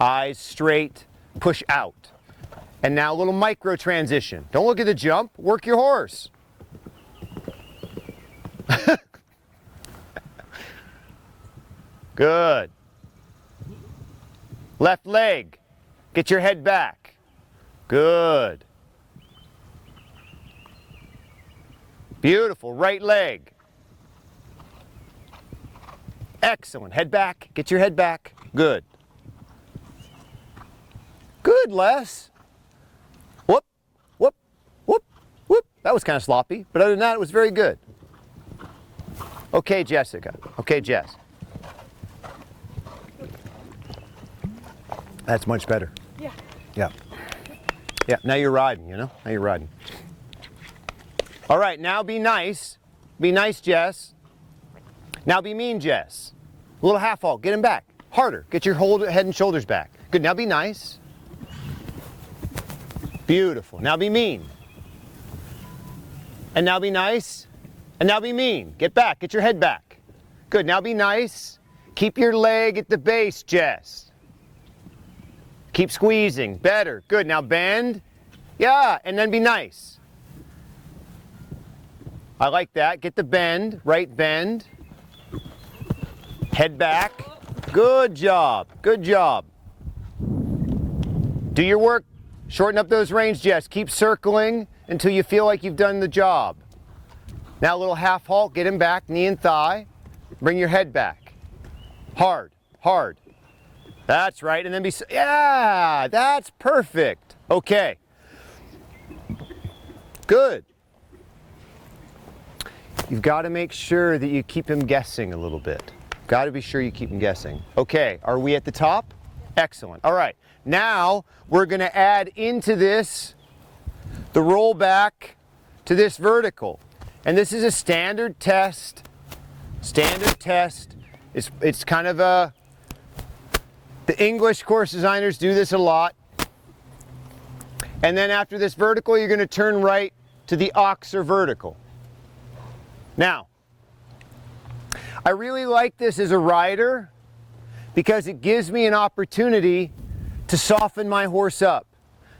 Eyes straight, push out. And now a little micro transition. Don't look at the jump, work your horse. Good. Left leg, Get your head back. Good. Beautiful. Right leg. Excellent. Head back. Get your head back. Good. Good, Les. Whoop, whoop, whoop, whoop. That was kind of sloppy, but other than that, it was very good. Okay, Jessica. Okay, Jess. That's much better. Yeah. Yeah. Yeah, now you're riding, you know? Now you're riding. All right, now be nice. Be nice, Jess. Now be mean, Jess. A little half halt. Get him back. Harder. Get your head and shoulders back. Good. Now be nice. Beautiful. Now be mean. And now be nice. And now be mean. Get back. Get your head back. Good. Now be nice. Keep your leg at the base, Jess. Keep squeezing. Better. Good. Now bend. Yeah. And then be nice. I like that. Get the bend. Right bend. Head back. Good job. Good job. Do your work. Shorten up those reins, Jess. Keep circling until you feel like you've done the job. Now a little half halt. Get him back. Knee and thigh. Bring your head back. Hard. Hard. That's right. And then yeah, that's perfect. Okay. Good. You've got to make sure that you keep him guessing a little bit. Got to be sure you keep him guessing. Okay, are we at the top? Excellent. All right, now we're going to add into this the roll back to this vertical. And this is a standard test. Standard test. It's kind of the English course designers do this a lot. And then after this vertical, you're going to turn right to the oxer vertical. Now, I really like this as a rider because it gives me an opportunity to soften my horse up.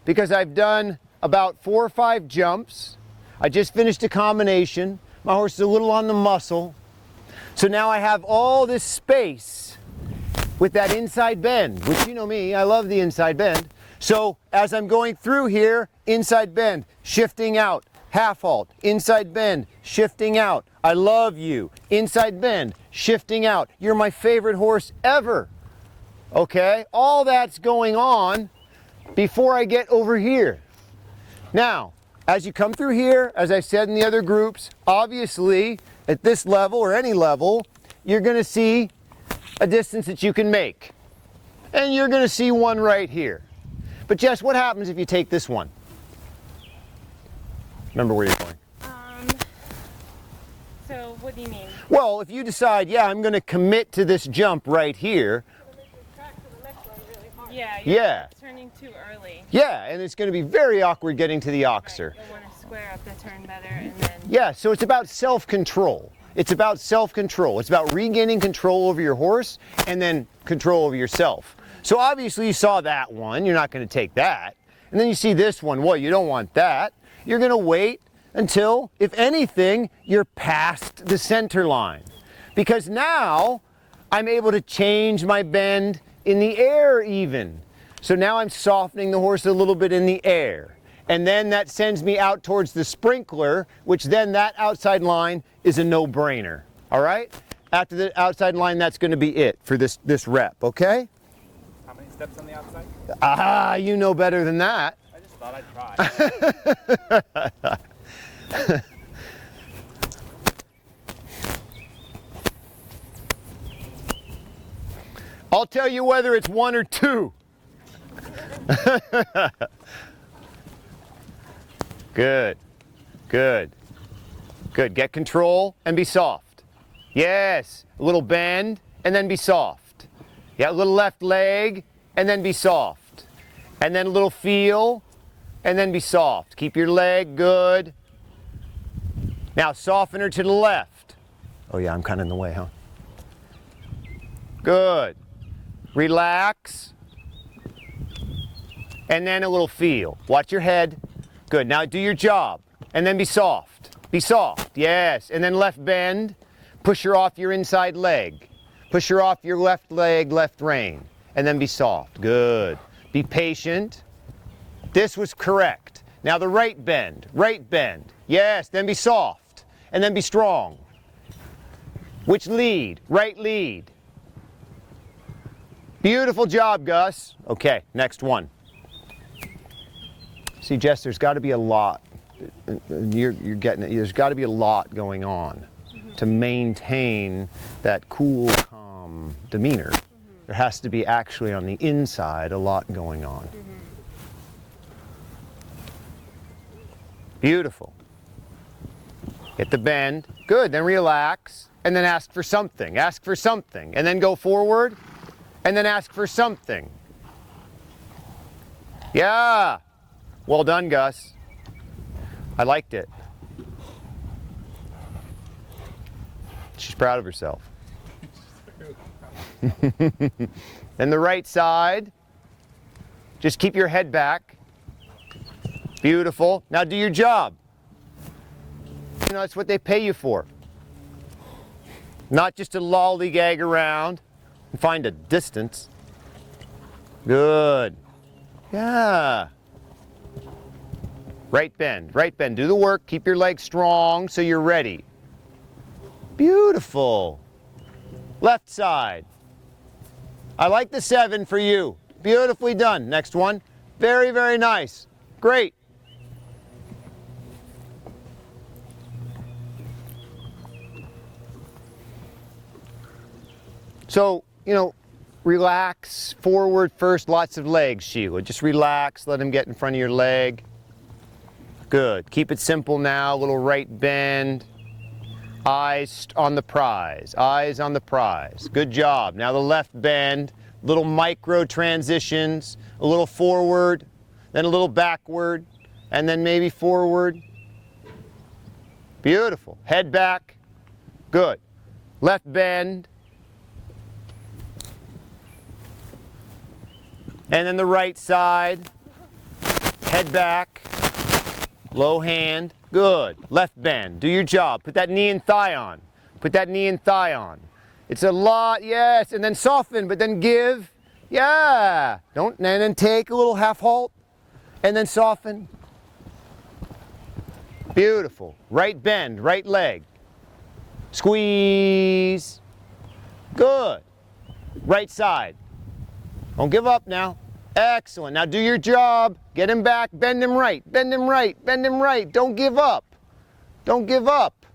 Because I've done about 4 or 5 jumps. I just finished a combination. My horse is a little on the muscle. So now I have all this space with that inside bend, which you know me, I love the inside bend. So as I'm going through here, inside bend, shifting out, half halt, inside bend, shifting out. I love you. Inside bend, shifting out. You're my favorite horse ever. Okay, all that's going on before I get over here. Now, as you come through here, as I said in the other groups, obviously at this level or any level, you're going to see a distance that you can make. And you're going to see one right here. But Jess, what happens if you take this one? Remember where you're going. So what do you mean? Well, if you decide, yeah, I'm going to commit to this jump right here. Yeah. Yeah. Turning too early. Yeah, and it's going to be very awkward getting to the oxer. Right. You'll want to square up the turn better and then. Yeah, so it's about self-control. It's about self-control. It's about regaining control over your horse and then control over yourself. So obviously you saw that one. You're not going to take that. And then you see this one. Well, you don't want that. You're going to wait until, if anything, you're past the center line. Because now I'm able to change my bend in the air even. So now I'm softening the horse a little bit in the air. And then that sends me out towards the sprinkler, which then that outside line is a no-brainer. All right? After the outside line, that's going to be it for this rep, okay? How many steps on the outside? Ah, you know better than that. I just thought I'd try. I'll tell you whether it's 1 or 2. Good, good, good. Get control and be soft. Yes, a little bend and then be soft. Yeah, a little left leg and then be soft. And then a little feel and then be soft. Keep your leg good. Now soften her to the left. Oh yeah, I'm kind of in the way, huh? Good. Relax. And then a little feel. Watch your head. Good. Now do your job. And then be soft. Be soft. Yes. And then left bend. Push her off your inside leg. Push her off your left leg, left rein. And then be soft. Good. Be patient. This was correct. Now the right bend, right bend. Yes, then be soft, and then be strong. Which lead? Right lead. Beautiful job, Gus. Okay, next one. See, Jess, there's got to be a lot. You're getting it. There's got to be a lot going on to maintain that cool, calm demeanor. There has to be actually on the inside a lot going on. Beautiful. Hit the bend. Good. Then relax. And then ask for something. Ask for something. And then go forward. And then ask for something. Yeah. Well done, Gus. I liked it. She's proud of herself. Then the right side. Just keep your head back. Beautiful. Now do your job. You know, that's what they pay you for. Not just to lollygag around and find a distance. Good. Yeah. Right bend, right bend. Do the work. Keep your legs strong so you're ready. Beautiful. Left side. I like the 7 for you. Beautifully done. Next one. Very, very nice. Great. So, you know, relax. Forward first. Lots of legs, Sheila. Just relax. Let him get in front of your leg. Good. Keep it simple now. A little right bend. Eyes on the prize. Eyes on the prize. Good job. Now the left bend. Little micro transitions. A little forward. Then a little backward. And then maybe forward. Beautiful. Head back. Good. Left bend. And then the right side. Head back. Low hand. Good. Left bend. Do your job. Put that knee and thigh on. Put that knee and thigh on. It's a lot. Yes. And then soften, but then give. Yeah. Don't. And then take a little half halt. And then soften. Beautiful. Right bend. Right leg. Squeeze. Good. Right side. Don't give up now. Excellent. Now do your job. Get him back. Bend him right. Bend him right. Bend him right. Don't give up. Don't give up.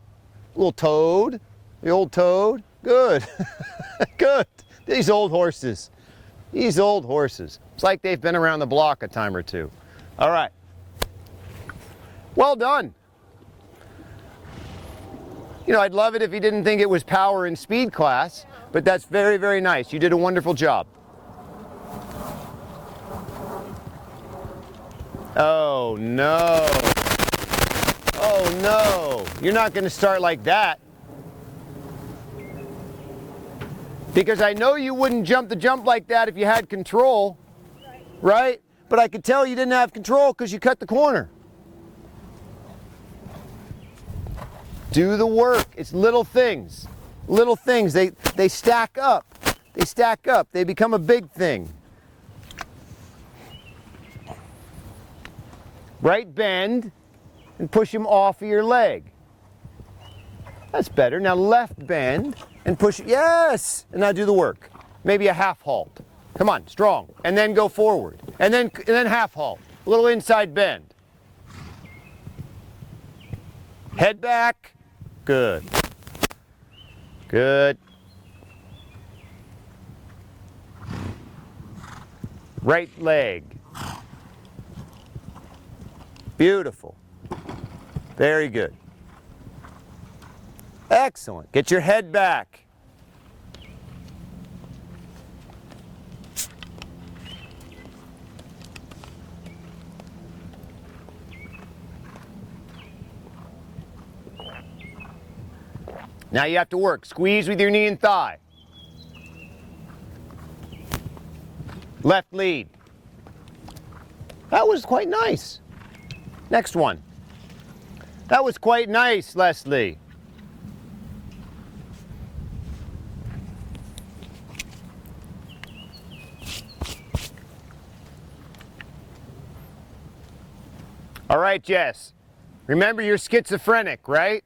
Little toad. The old toad. Good. Good. These old horses. These old horses. It's like they've been around the block a time or two. All right. Well done. You know, I'd love it if you didn't think it was power and speed class, but that's very, very nice. You did a wonderful job. Oh no. Oh no. You're not going to start like that. Because I know you wouldn't jump the jump like that if you had control. Right? But I could tell you didn't have control because you cut the corner. Do the work. It's little things. Little things. They stack up. They stack up. They become a big thing. Right bend and push him off of your leg. That's better. Now left bend and push. Yes! And now do the work. Maybe a half halt. Come on, strong. And then go forward. And then half halt. A little inside bend. Head back. Good. Good. Right leg. Beautiful. Very good. Excellent. Get your head back. Now you have to work. Squeeze with your knee and thigh. Left lead. That was quite nice. Next one. That was quite nice, Leslie. All right, Jess. Remember, you're schizophrenic, right?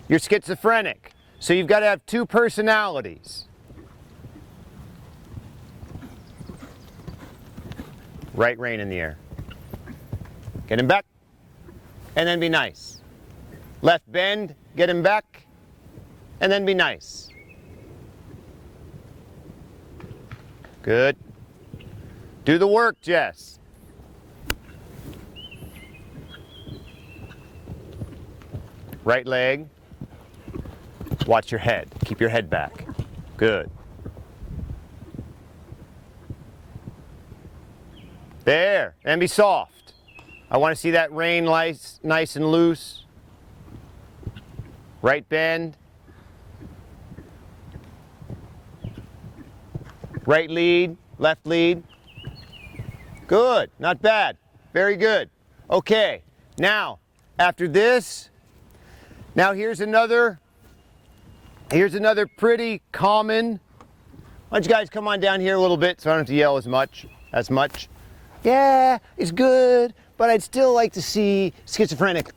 You're schizophrenic. So you've got to have two personalities. Right rein in the air. Get him back. And then be nice. Left bend, get him back. And then be nice. Good. Do the work, Jess. Right leg. Watch your head. Keep your head back. Good. There. And be soft. I want to see that rein nice and loose. Right bend. Right lead. Left lead. Good. Not bad. Very good. Okay. Now, after this, now here's another pretty common. Why don't you guys come on down here a little bit so I don't have to yell as much. Yeah, it's good, but I'd still like to see schizophrenic.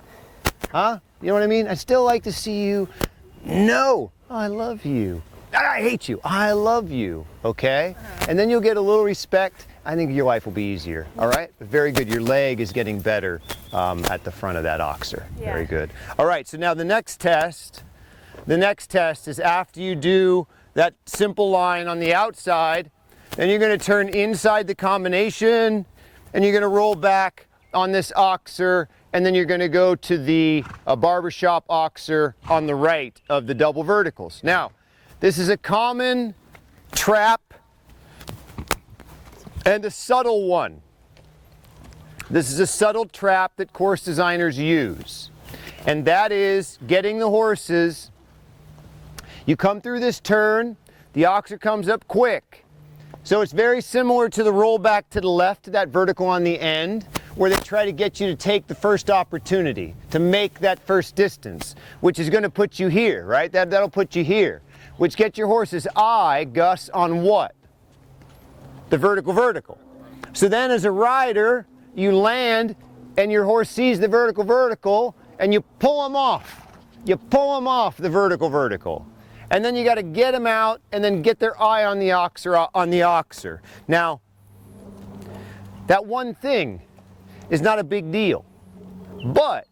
Huh? You know what I mean? I'd still like to see you. No, I love you. I hate you. I love you. Okay? And then you'll get a little respect. I think your life will be easier. All right? Very good. Your leg is getting better at the front of that oxer. Yeah. Very good. All right. So now the next test is after you do that simple line on the outside, then you're going to turn inside the combination and you're going to roll back on this oxer, and then you're going to go to the barbershop oxer on the right of the double verticals. Now, this is a common trap and a subtle one. This is a subtle trap that course designers use, and that is getting the horses. You come through this turn, the oxer comes up quick. So it's very similar to the roll back to the left, to that vertical on the end, where they try to get you to take the first opportunity, to make that first distance, which is going to put you here, right? That'll put you here, which gets your horse's eye, Gus, on what? The vertical. So then as a rider, you land and your horse sees the vertical, and you pull him off. You pull him off the vertical. And then you got to get them out and then get their eye on the oxer. Now, that one thing is not a big deal, but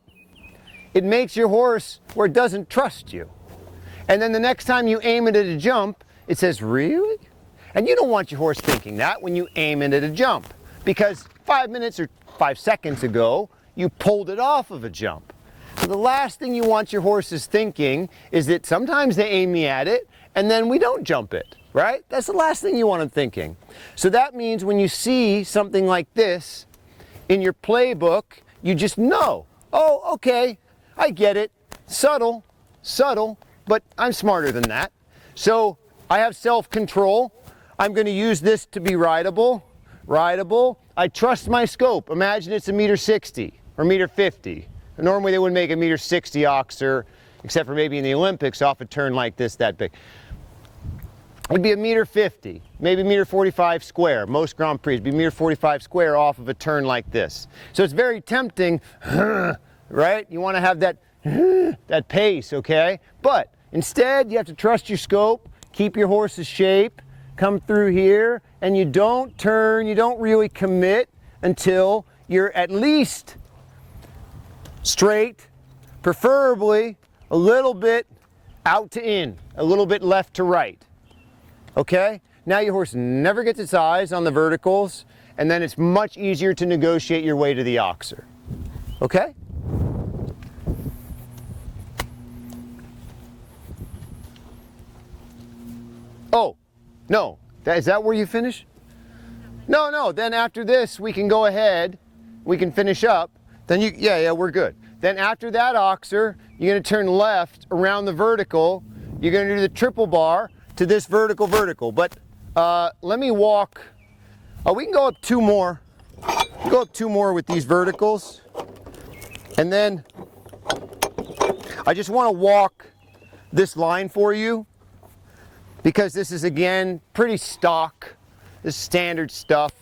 it makes your horse where it doesn't trust you. And then the next time you aim it at a jump, it says, really? And you don't want your horse thinking that when you aim it at a jump, because 5 minutes or 5 seconds ago, you pulled it off of a jump. So the last thing you want your horses thinking is that sometimes they aim me at it and then we don't jump it, right? That's the last thing you want them thinking. So that means when you see something like this in your playbook, you just know, oh, okay, I get it. Subtle, but I'm smarter than that. So I have self-control. I'm going to use this to be rideable. I trust my scope. Imagine it's 1.60 m or 1.50 m. Normally they would make 1.60 m oxer, except for maybe in the Olympics off a turn like this, that big. It'd be 1.50 m, maybe 1.45 m square. Most Grand Prix would be 1.45 m square off of a turn like this. So it's very tempting, right? You want to have that, that pace, okay? But instead you have to trust your scope, keep your horse's shape, come through here, and you don't turn, you don't really commit until you're at least straight, preferably a little bit out to in, a little bit left to right. Okay? Now your horse never gets its eyes on the verticals, and then it's much easier to negotiate your way to the oxer. Okay? Oh, no. Is that where you finish? No. Then after this, we can go ahead. We can finish up. Then yeah, we're good. Then after that oxer, you're going to turn left around the vertical. You're going to do the triple bar to this vertical. But let me walk. We can go up 2 more. Go up 2 more with these verticals. And then I just want to walk this line for you, because this is, again, pretty stock. This is standard stuff.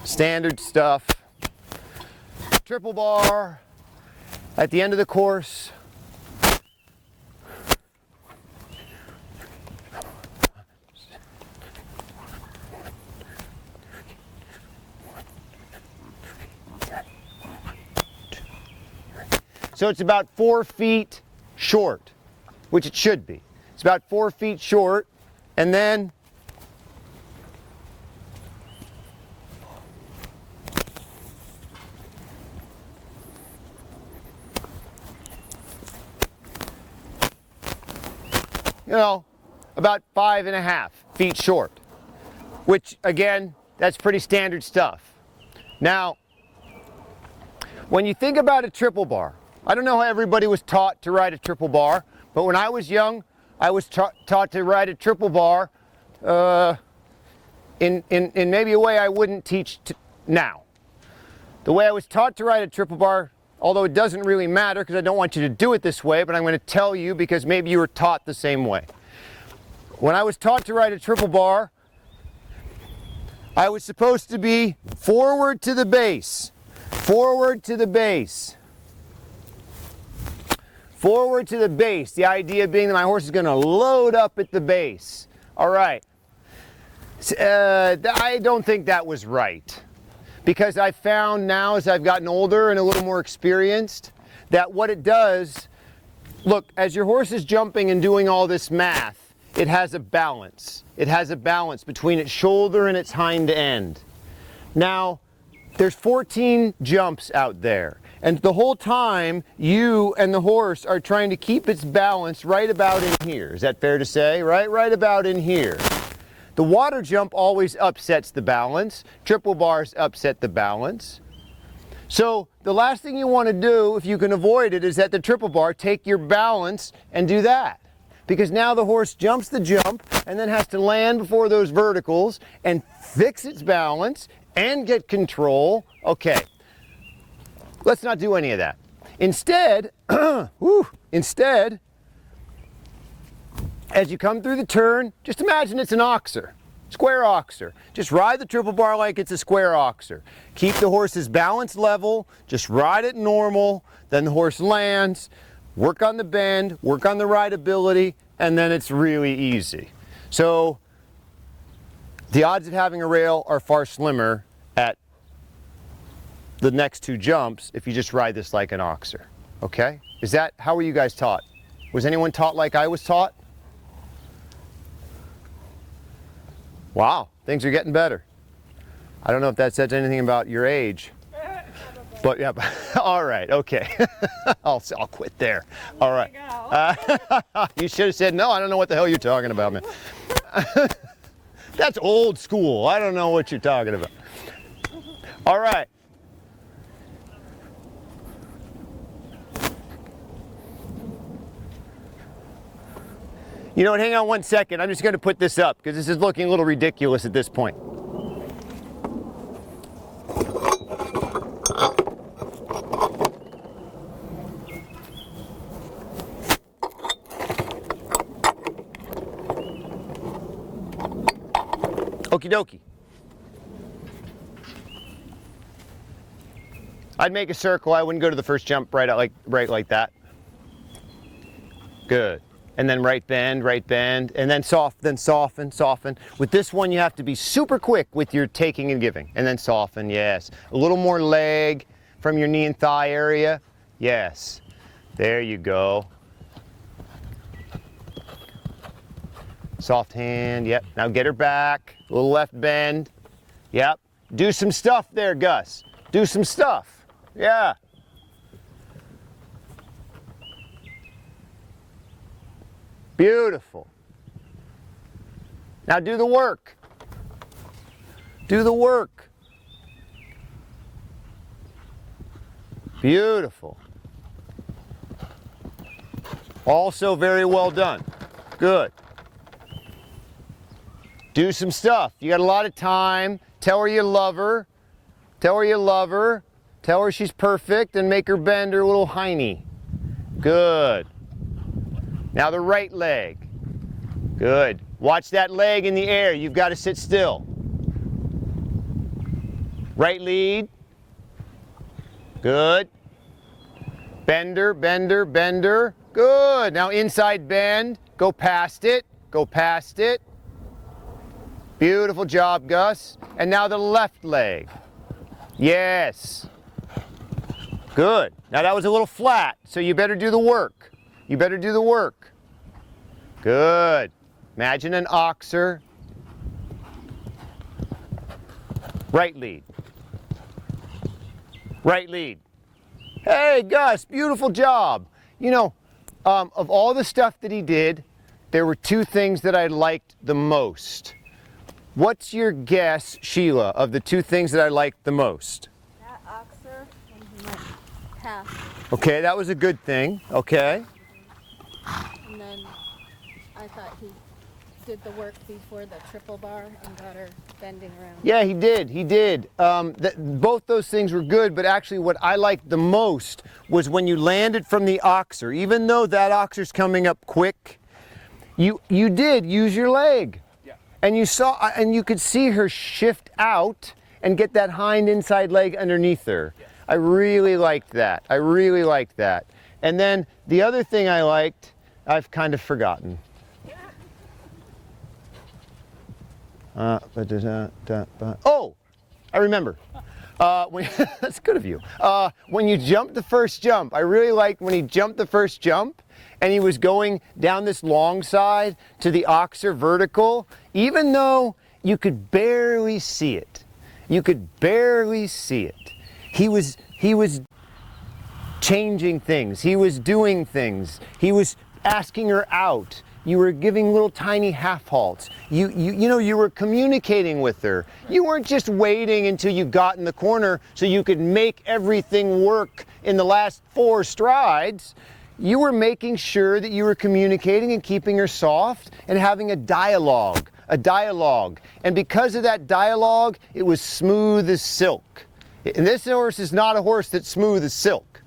Standard stuff. Triple bar at the end of the course. So it's about 4 feet short, which it should be. It's about 4 feet short, and then about 5.5 feet short, which again, that's pretty standard stuff. Now, when you think about a triple bar, I don't know how everybody was taught to ride a triple bar, but when I was young, I was taught to ride a triple bar in maybe a way I wouldn't teach now. The way I was taught to ride a triple bar, although it doesn't really matter because I don't want you to do it this way, but I'm going to tell you because maybe you were taught the same way. When I was taught to ride a triple bar, I was supposed to be forward to the base, forward to the base. Forward to the base, the idea being that my horse is going to load up at the base. All right. I don't think that was right. Because I found now as I've gotten older and a little more experienced, that what it does, look, as your horse is jumping and doing all this math, it has a balance. It has a balance between its shoulder and its hind end. Now, there's 14 jumps out there. And the whole time, you and the horse are trying to keep its balance right about in here. Is that fair to say? Right about in here. The water jump always upsets the balance. Triple bars upset the balance. So the last thing you want to do, if you can avoid it, is at the triple bar, take your balance and do that. Because now the horse jumps the jump and then has to land before those verticals and fix its balance and get control. Okay. Let's not do any of that. Instead, as you come through the turn, just imagine it's an oxer, square oxer. Just ride the triple bar like it's a square oxer. Keep the horse's balance level, just ride it normal, then the horse lands, work on the bend, work on the rideability, and then it's really easy. So the odds of having a rail are far slimmer at the next 2 jumps if you just ride this like an oxer. Okay? How were you guys taught? Was anyone taught like I was taught? Wow, things are getting better. I don't know if that says anything about your age. But yeah, all right, okay. I'll quit there. All right. You should have said, no, I don't know what the hell you're talking about, man. That's old school. I don't know what you're talking about. All right. You know what, hang on one second. I'm just going to put this up because this is looking a little ridiculous at this point. Okie dokie. I'd make a circle. I wouldn't go to the first jump right like that. Good. And then right bend, and then soften. With this one, you have to be super quick with your taking and giving. And then soften, yes. A little more leg from your knee and thigh area. Yes. There you go. Soft hand, yep. Now get her back. A little left bend. Yep. Do some stuff there, Gus. Do some stuff. Yeah. Beautiful. Now do the work. Do the work. Beautiful. Also very well done. Good. Do some stuff. You got a lot of time. Tell her you love her. Tell her you love her. Tell her she's perfect and make her bend her little hiney. Good. Now the right leg. Good. Watch that leg in the air. You've got to sit still. Right lead. Good. Bender, bender, bender. Good. Now inside bend. Go past it. Go past it. Beautiful job, Gus. And now the left leg. Yes. Good. Now that was a little flat, so you better do the work. You better do the work. Good. Imagine an oxer. Right lead. Right lead. Hey, Gus, beautiful job. You know, of all the stuff that he did, there were two things that I liked the most. What's your guess, Sheila, of the two things that I liked the most? That oxer and he went past. Okay, that was a good thing. Okay. And then I thought he did the work before the triple bar and got her bending around. Yeah, he did. He did. Both those things were good, but actually what I liked the most was when you landed from the oxer. Even though that oxer's coming up quick, you did use your leg. Yeah. And you could see her shift out and get that hind inside leg underneath her. Yes. I really liked that. I really liked that. And then the other thing I liked, I've kind of forgotten. Oh, I remember. That's good of you. When you jumped the first jump, I really liked when he jumped the first jump and he was going down this long side to the oxer vertical, even though you could barely see it. You could barely see it. He was changing things. He was doing things. He was asking her out. You were giving little tiny half halts. You were communicating with her. You weren't just waiting until you got in the corner so you could make everything work in the last 4 strides. You were making sure that you were communicating and keeping her soft and having a dialogue. And because of that dialogue, it was smooth as silk. And this horse is not a horse that's smooth as silk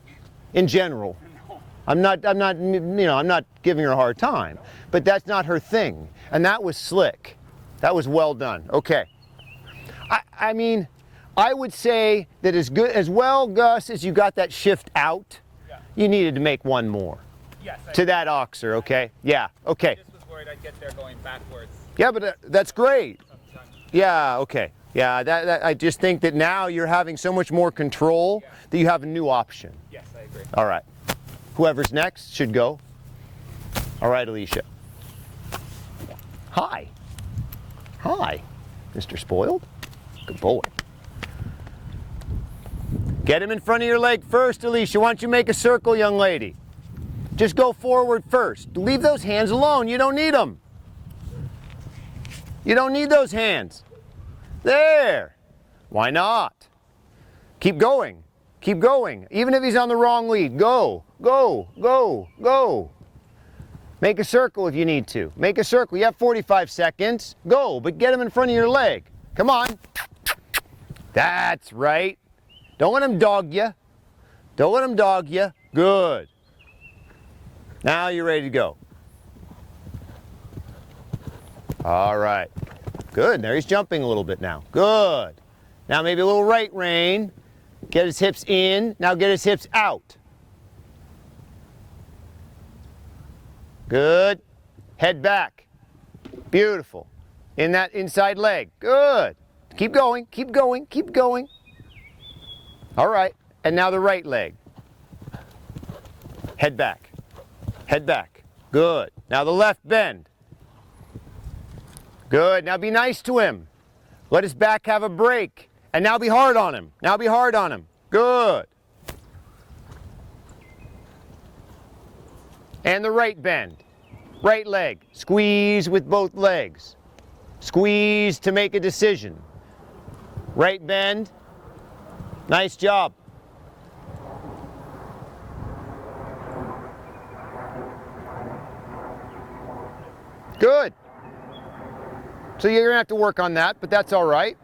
in general. I'm not giving her a hard time, but that's not her thing. And that was slick. That was well done. Okay. I mean, I would say that as well, Gus, as you got that shift out, you needed to make one more. Yes. To that oxer, okay? Yeah, okay. I just was worried I'd get there going backwards. Yeah, but that's great. Sometimes. Yeah, okay. Yeah, that I just think that now you're having so much more control that you have a new option. Yes, I agree. All right. Whoever's next should go. All right, Alicia. Hi. Hi, Mr. Spoiled. Good boy. Get him in front of your leg first, Alicia. Why don't you make a circle, young lady? Just go forward first. Leave those hands alone. You don't need them. You don't need those hands. There. Why not? Keep going. Keep going. Even if he's on the wrong lead, go, go, go, go. Make a circle if you need to. Make a circle. You have 45 seconds. Go, but get him in front of your leg. Come on. That's right. Don't let him dog you. Don't let him dog you. Good. Now you're ready to go. All right. Good. There he's jumping a little bit now. Good. Now maybe a little right rein. Get his hips in. Now get his hips out. Good. Head back. Beautiful. In that inside leg. Good. Keep going. Keep going. Keep going. All right. And now the right leg. Head back. Head back. Good. Now the left bend. Good. Now be nice to him. Let his back have a break. And now be hard on him. Now be hard on him. Good. And the right bend. Right leg. Squeeze with both legs. Squeeze to make a decision. Right bend. Nice job. Good. So you're going to have to work on that, but that's all right.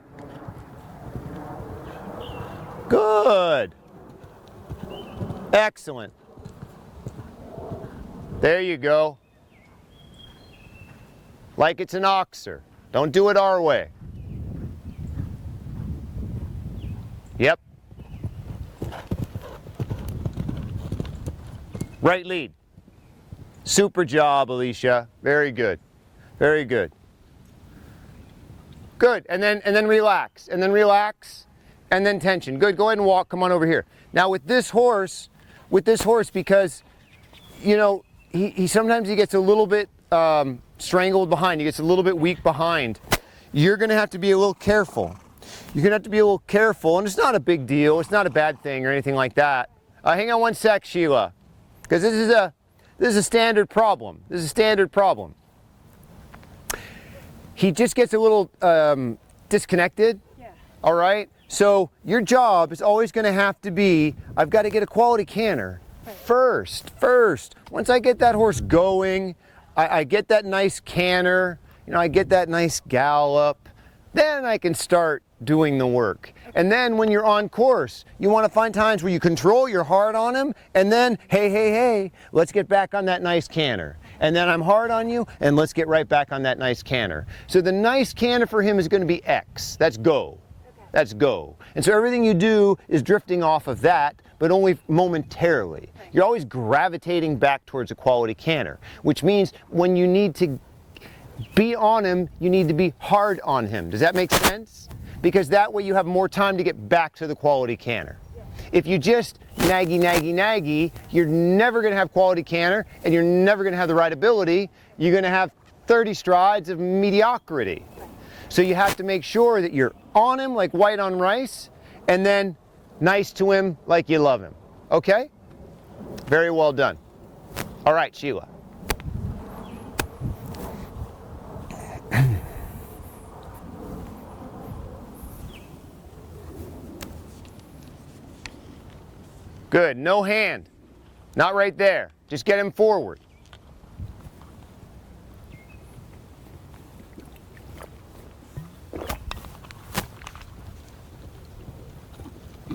Good. Excellent. There you go. Like it's an oxer. Don't do it our way. Right lead. Super job, Alicia. Very good. Very good. Good. And then relax. And then relax. And then tension. Good. Go ahead and walk. Come on over here. Now with this horse, because, you know, he sometimes he gets a little bit strangled behind. He gets a little bit weak behind. You're going to have to be a little careful. You're going to have to be a little careful. And it's not a big deal. It's not a bad thing or anything like that. Hang on one sec, Sheila. Because this is a standard problem. This is a standard problem. He just gets a little disconnected. Yeah. All right? So your job is always going to have to be, I've got to get a quality canter first. Once I get that horse going, I get that nice canter, you know, I get that nice gallop, then I can start doing the work. And then when you're on course, you want to find times where you control, you're hard on him, and then, hey, let's get back on that nice canter. And then I'm hard on you, and let's get right back on that nice canter. So the nice canter for him is going to be X. That's go. Okay. That's go. And so everything you do is drifting off of that, but only momentarily. Right. You're always gravitating back towards a quality canter, which means when you need to be on him, you need to be hard on him. Does that make sense? Because that way you have more time to get back to the quality canter. Yeah. If you just naggy, you're never going to have quality canter, and you're never going to have the right ability. You're going to have 30 strides of mediocrity. So you have to make sure that you're on him like white on rice, and then nice to him like you love him. Okay? Very well done. All right, Sheila. Good. No hand. Not right there. Just get him forward.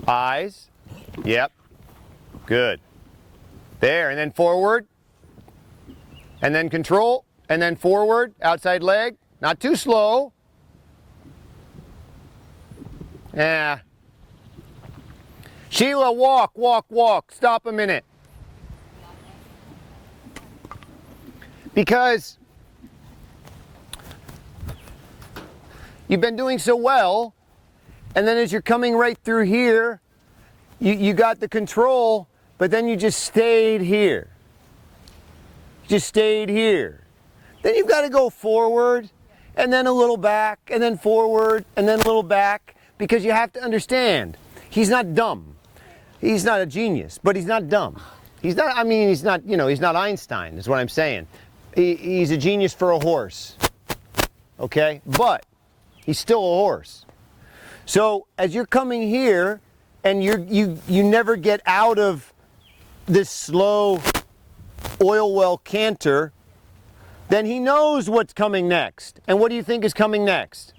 Eyes. Yep. Good. There. And then forward. And then control. And then forward. Outside leg. Not too slow. Yeah. Sheila, walk. Stop a minute. Because you've been doing so well, and then as you're coming right through here, you got the control, but then you just stayed here. Just stayed here. Then you've got to go forward, and then a little back, and then forward, and then a little back, because you have to understand, he's not dumb. He's not a genius, but he's not dumb. He's not, I mean, he's not, you know, he's not Einstein, is what I'm saying. He's a genius for a horse, okay? But he's still a horse. So as you're coming here, and you never get out of this slow oil well canter, then he knows what's coming next. And what do you think is coming next?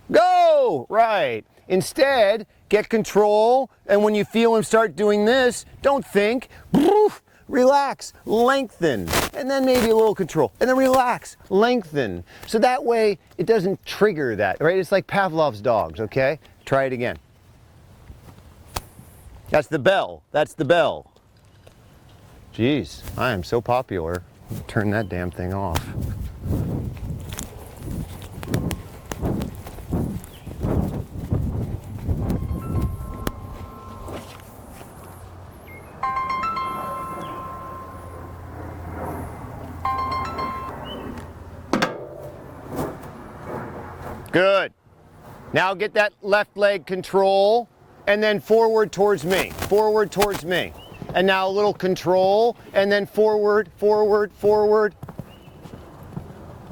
Go! Right. Instead, get control, and when you feel him start doing this, don't think, relax, lengthen, and then maybe a little control, and then relax, lengthen. So that way, it doesn't trigger that, right? It's like Pavlov's dogs, okay? Try it again. That's the bell. That's the bell. Jeez, I am so popular. Turn that damn thing off. Good. Now get that left leg control, and then forward towards me. Forward towards me. And now a little control, and then forward. A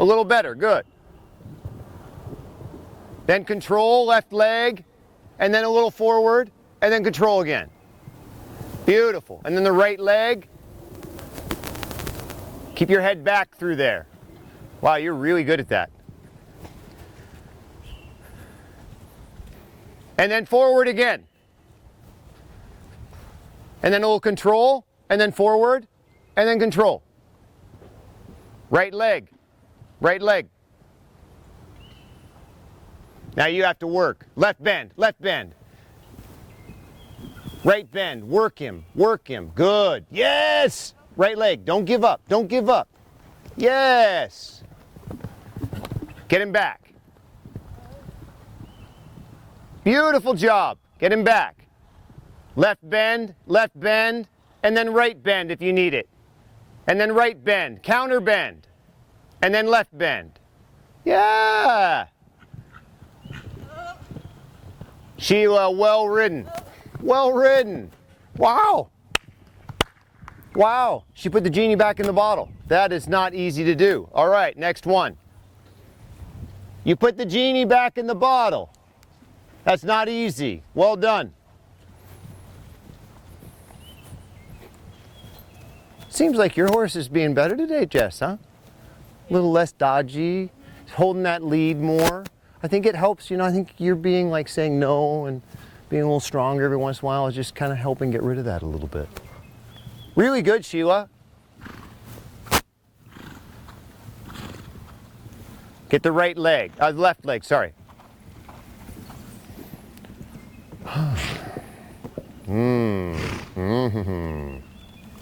little better, good. Then control, left leg, and then a little forward, and then control again. Beautiful. And then the right leg. Keep your head back through there. Wow, you're really good at that. And then forward again. And then a little control, and then forward, and then control. Right leg. Right leg. Now you have to work. Left bend, left bend. Right bend, work him, work him. Good. Yes! Right leg. Don't give up. Don't give up. Yes. Get him back. Beautiful job. Get him back. Left bend, and then right bend if you need it. And then right bend, counter bend, and then left bend. Yeah. Sheila, well ridden. Well ridden. Wow. Wow. She put the genie back in the bottle. That is not easy to do. All right, next one. You put the genie back in the bottle. That's not easy. Well done. Seems like your horse is being better today, Jess, huh? A little less dodgy, holding that lead more. I think it helps, you know, I think you're being like saying no and being a little stronger every once in a while is just kind of helping get rid of that a little bit. Really good, Sheila. Get the right leg, left leg, sorry.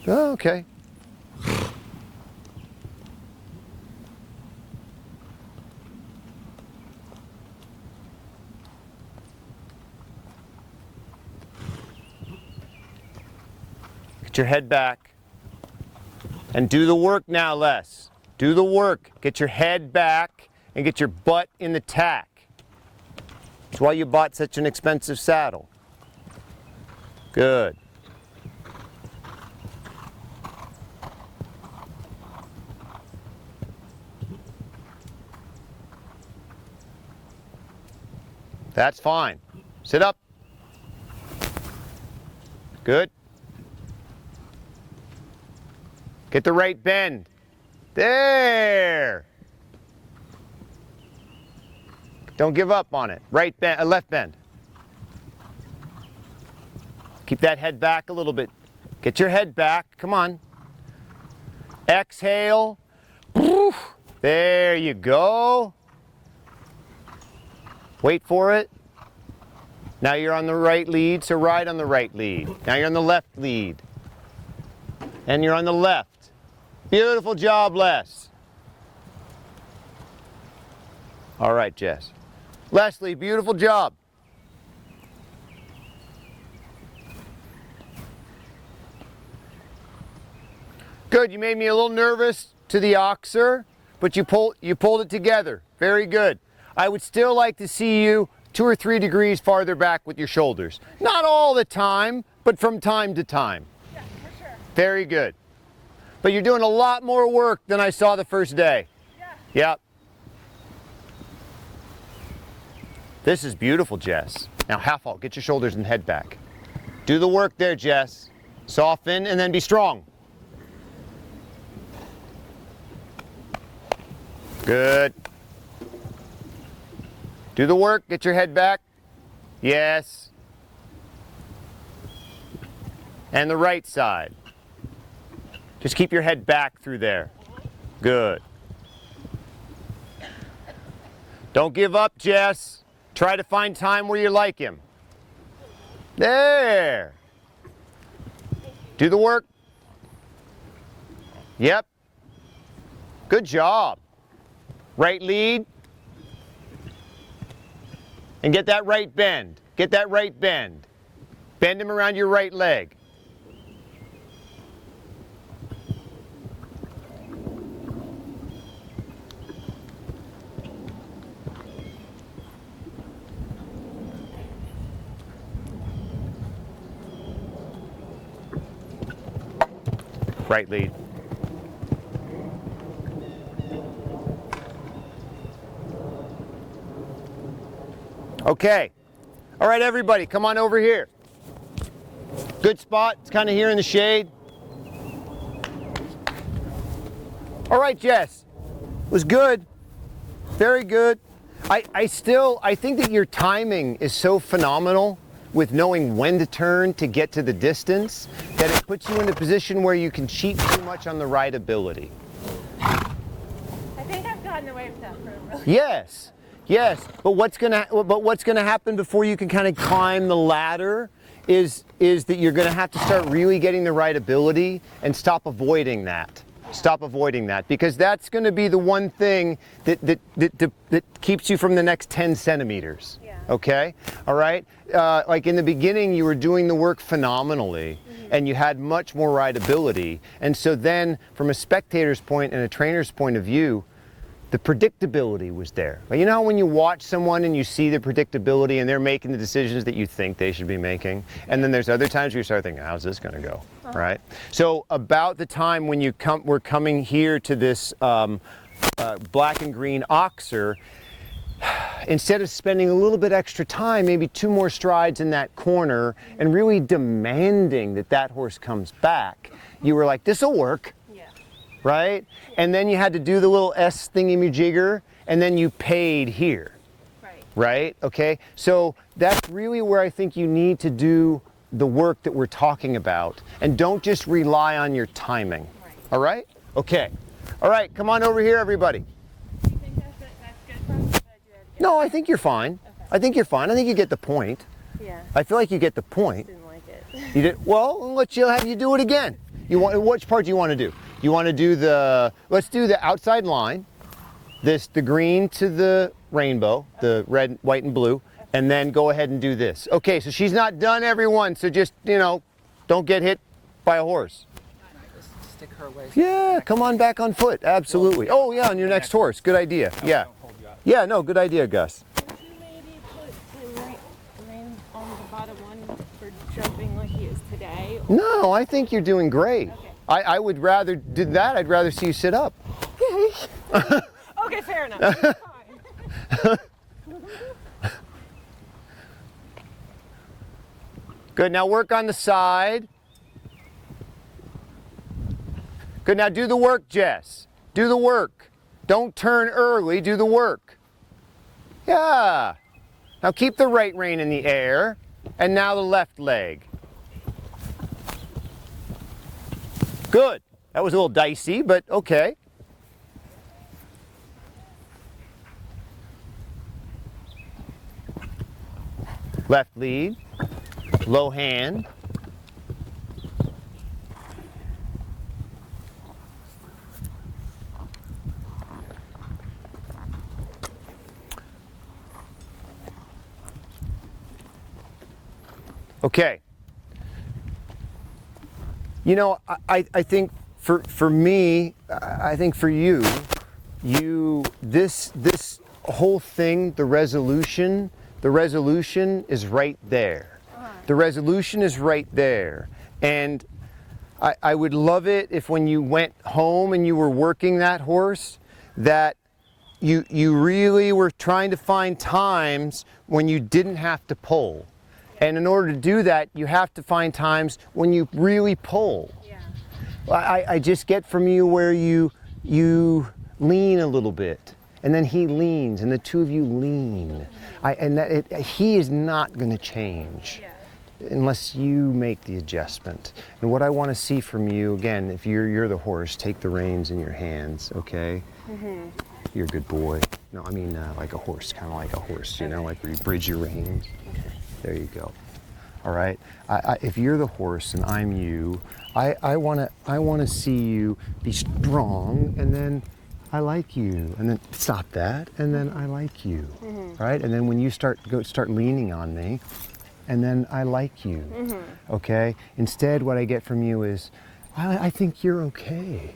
Oh, okay. Get your head back. And do the work now, Les. Do the work. Get your head back and get your butt in the tack. That's why you bought such an expensive saddle. Good. That's fine. Sit up. Good. Get the right bend. There. Don't give up on it. Right bend, left bend. Keep that head back a little bit. Get your head back. Come on. Exhale. There you go. Wait for it. Now you're on the right lead, so ride on the right lead. Now you're on the left lead. And you're on the left. Beautiful job, Les. All right, Jess. Leslie, beautiful job. Good, you made me a little nervous to the oxer, but you pulled it together. Very good. I would still like to see you 2 or 3 degrees farther back with your shoulders. Not all the time, but from time to time. Yeah, for sure. Very good. But you're doing a lot more work than I saw the first day. Yeah. Yep. This is beautiful, Jess. Now half halt, get your shoulders and head back. Do the work there, Jess. Soften and then be strong. Good. Do the work, get your head back. Yes. And the right side. Just keep your head back through there. Good. Don't give up, Jess. Try to find time where you like him. There. Do the work. Yep. Good job. Right lead. And get that right bend. Get that right bend. Bend him around your right leg. Right lead. Okay. All right, everybody, come on over here. Good spot. It's kind of here in the shade. All right, Jess. It was good. Very good. I think that your timing is so phenomenal with knowing when to turn to get to the distance that it puts you in a position where you can cheat too much on the rideability. I think I've gotten away with that for a really Yes, but what's gonna happen before you can kind of climb the ladder is that you're going to have to start really getting the rideability and stop avoiding that. Stop avoiding that, because that's going to be the one thing that keeps you from the next 10 centimeters. Yeah. Okay? All right? Like in the beginning, you were doing the work phenomenally, and you had much more rideability. And so then, from a spectator's point and a trainer's point of view, the predictability was there. But you know when you watch someone and you see the predictability and they're making the decisions that you think they should be making, and then there's other times where you start thinking, how's this going to go, right? So about the time when you we're coming here to this black and green oxer, instead of spending a little bit extra time, maybe 2 more strides in that corner and really demanding that that horse comes back, you were like, this'll work. Right? And then you had to do the little S thingy-majigger, and then you paid here. Right. Right? Okay? So that's really where I think you need to do the work that we're talking about. And don't just rely on your timing. Right. All right? Okay. All right, come on over here, everybody. Do you think that's good for us? Or did you have to get No, I think you're fine. Okay. I think you're fine. I think you get the point. Yeah. I feel like you get the point. Didn't like it. You did well. Let's have you do it again. Which part do you want to do? You want to do let's do the outside line, the green to the rainbow, the red, white, and blue, and then go ahead and do this. Okay, so she's not done, everyone, so just, don't get hit by a horse. Just stick her away. Yeah, come on back on foot, absolutely. Oh yeah, on your next horse, good idea, yeah. Yeah, no, good idea, Gus. Would you maybe put the rein on the bottom one for jumping like he is today? No, I think you're doing great. Okay. I would rather do that, I'd rather see you sit up. Okay, fair enough. Fine. Good, now work on the side. Good, now do the work, Jess. Do the work. Don't turn early, do the work. Yeah. Now keep the right rein in the air, and now the left leg. Good. That was a little dicey, but okay. Left lead, low hand. Okay. I think for me, I think for you, this whole thing, the resolution is right there. The resolution is right there. And I would love it if when you went home and you were working that horse, that you really were trying to find times when you didn't have to pull. And in order to do that, you have to find times when you really pull. Yeah. I just get from you where you lean a little bit, and then he leans, and the two of you lean. He is not going to change unless you make the adjustment. And what I want to see from you, again, if you're the horse, take the reins in your hands, okay? Mm-hmm. You're a good boy. No, I mean like a horse, kind of like a horse, like where you bridge your reins. Okay. There you go. All right. If you're the horse and I'm you, I want to see you be strong, and then I like you, and then stop that, and then I like you, right? And then when you start leaning on me, and then I like you, okay? Instead, what I get from you is, I think you're okay.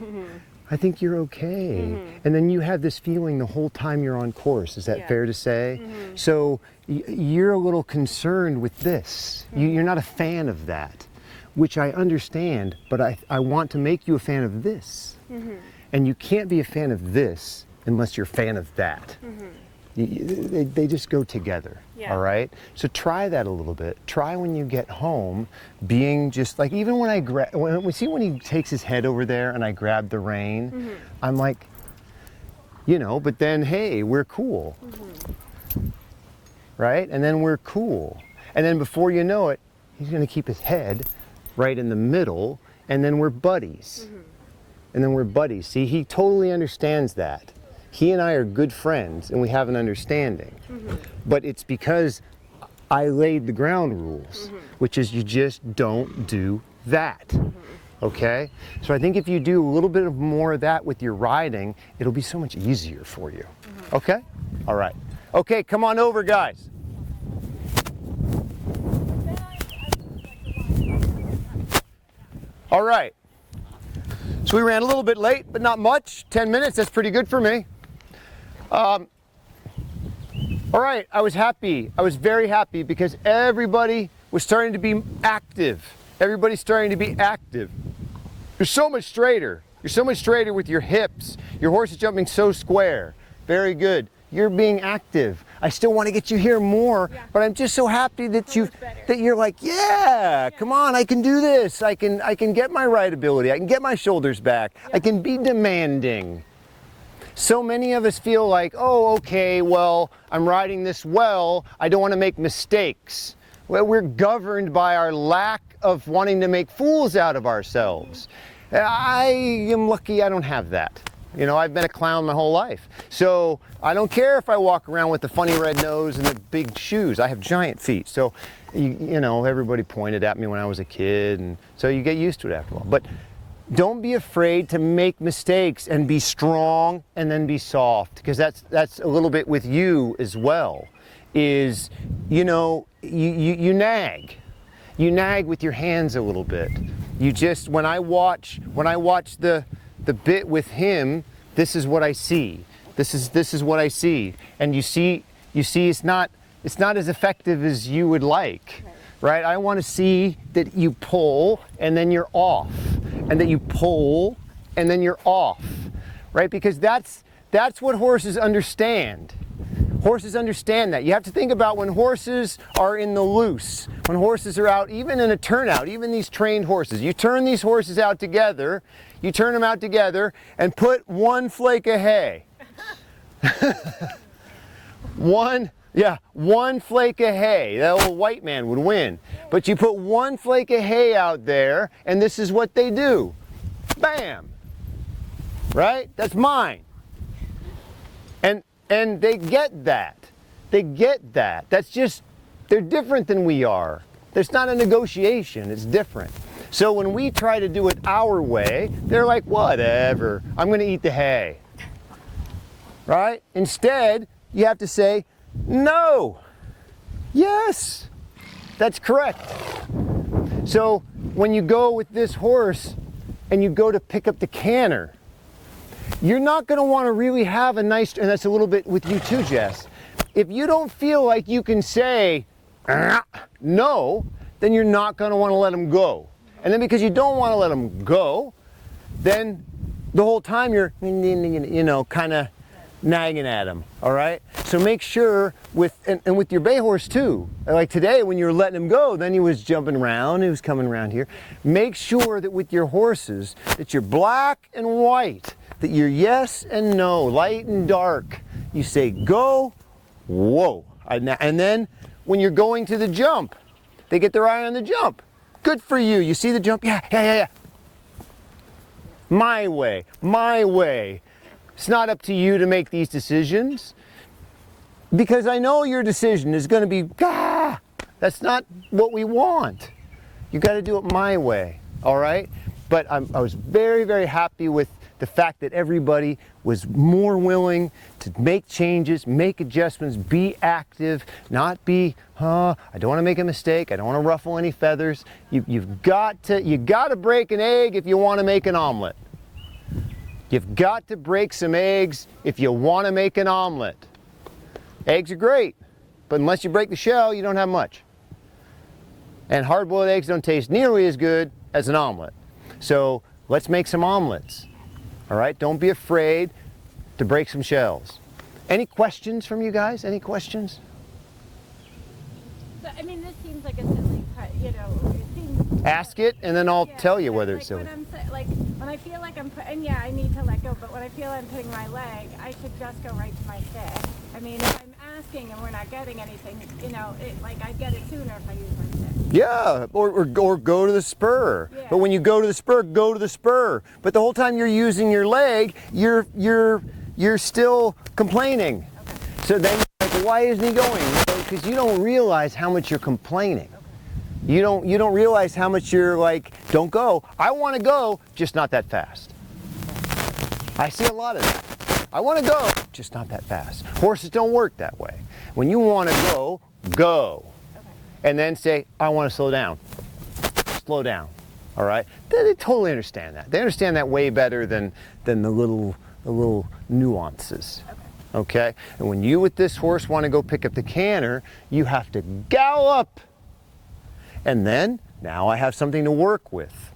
I think you're okay. And then you have this feeling the whole time you're on course. Is that fair to say? So you're a little concerned with this. You're not a fan of that, which I understand, but I want to make you a fan of this. And you can't be a fan of this unless you're a fan of that. They just go together, all right? So try that a little bit. Try when you get home, being just like, even when when he takes his head over there and I grab the rein, I'm like, but then, hey, we're cool, right? And then we're cool. And then before you know it, he's gonna keep his head right in the middle, and then we're buddies. And then we're buddies. See, he totally understands that. He and I are good friends, and we have an understanding. But it's because I laid the ground rules, which is you just don't do that. Okay? So I think if you do a little bit of more of that with your riding, it'll be so much easier for you. Okay? All right. Okay, come on over, guys. All right. So we ran a little bit late, but not much. 10 minutes, that's pretty good for me. All right, I was happy. I was very happy because everybody was starting to be active. Everybody's starting to be active. You're so much straighter. You're so much straighter with your hips. Your horse is jumping so square. Very good. You're being active. I still want to get you here more, but I'm just so happy that you're like, yeah, come on, I can do this. I can get my rideability. I can get my shoulders back. I can be demanding. So many of us feel like, oh, okay, well, I'm riding this well. I don't want to make mistakes. Well, we're governed by our lack of wanting to make fools out of ourselves. I am lucky I don't have that. You know, I've been a clown my whole life. So I don't care if I walk around with the funny red nose and the big shoes. I have giant feet. So, you know, everybody pointed at me when I was a kid. And so you get used to it after a while. But don't be afraid to make mistakes and be strong and then be soft. Because that's a little bit with you as well. Is, you know, you nag. You nag with your hands a little bit. You just, when I watch the bit with him, this is what I see. This is what I see. And you see it's not as effective as you would like. Right? I want to see that you pull and then you're off. And that you pull and then you're off. Right? Because that's what horses understand. Horses understand that. You have to think about when horses are in the loose, when horses are out, even in a turnout, even these trained horses. You turn these horses out together, you turn them out together and put one flake of hay. one flake of hay. That old white man would win. But you put one flake of hay out there and this is what they do. Bam! Right? That's mine. And they get that. They get that. That's just, they're different than we are. There's not a negotiation, it's different. So when we try to do it our way, they're like, whatever, I'm gonna eat the hay. Right? Instead, you have to say, no, yes, that's correct. So when you go with this horse and you go to pick up the canter, you're not going to want to really have a nice, and that's a little bit with you too, Jess. If you don't feel like you can say no, then you're not going to want to let them go. And then because you don't want to let them go, then the whole time you're, you know, kind of nagging at them, all right? So make sure and with your bay horse too, like today when you were letting him go, then he was jumping around, he was coming around here. Make sure that with your horses, that you're black and white, that you're yes and no, light and dark. You say go, whoa. And then when you're going to the jump, they get their eye on the jump. Good for you. You see the jump? Yeah. My way, my way. It's not up to you to make these decisions because I know your decision is going to be, that's not what we want. You got to do it my way, all right? But I was very, very happy with the fact that everybody was more willing to make changes, make adjustments, be active, not be, I don't want to make a mistake, I don't want to ruffle any feathers. You got to break an egg if you want to make an omelet. You've got to break some eggs if you want to make an omelet. Eggs are great, but unless you break the shell, you don't have much. And hard-boiled eggs don't taste nearly as good as an omelet. So let's make some omelets. All right, don't be afraid to break some shells. Any questions from you guys? Any questions? So, I mean, this seems like a silly, you know, it seems... Ask it, and then I'll tell you whether it's silly. When I feel like I'm putting, I need to let go, but when I feel I'm putting my leg, I should just go right to my stick. I mean, if I'm asking and we're not getting anything, you know, I'd get it sooner if I use my stick. Yeah, or go to the spur. Yeah. But when you go to the spur, go to the spur. But the whole time you're using your leg, you're still complaining. Okay. So then you're like, why isn't he going? because you don't realize how much you're complaining. You don't realize how much you're like, don't go. I want to go, just not that fast. I see a lot of that. I want to go, just not that fast. Horses don't work that way. When you want to go, go. And then say, I want to slow down. Slow down. All right? They totally understand that. They understand that way better than the little nuances. Okay? And when you with this horse want to go pick up the canter, you have to gallop. And then, now I have something to work with.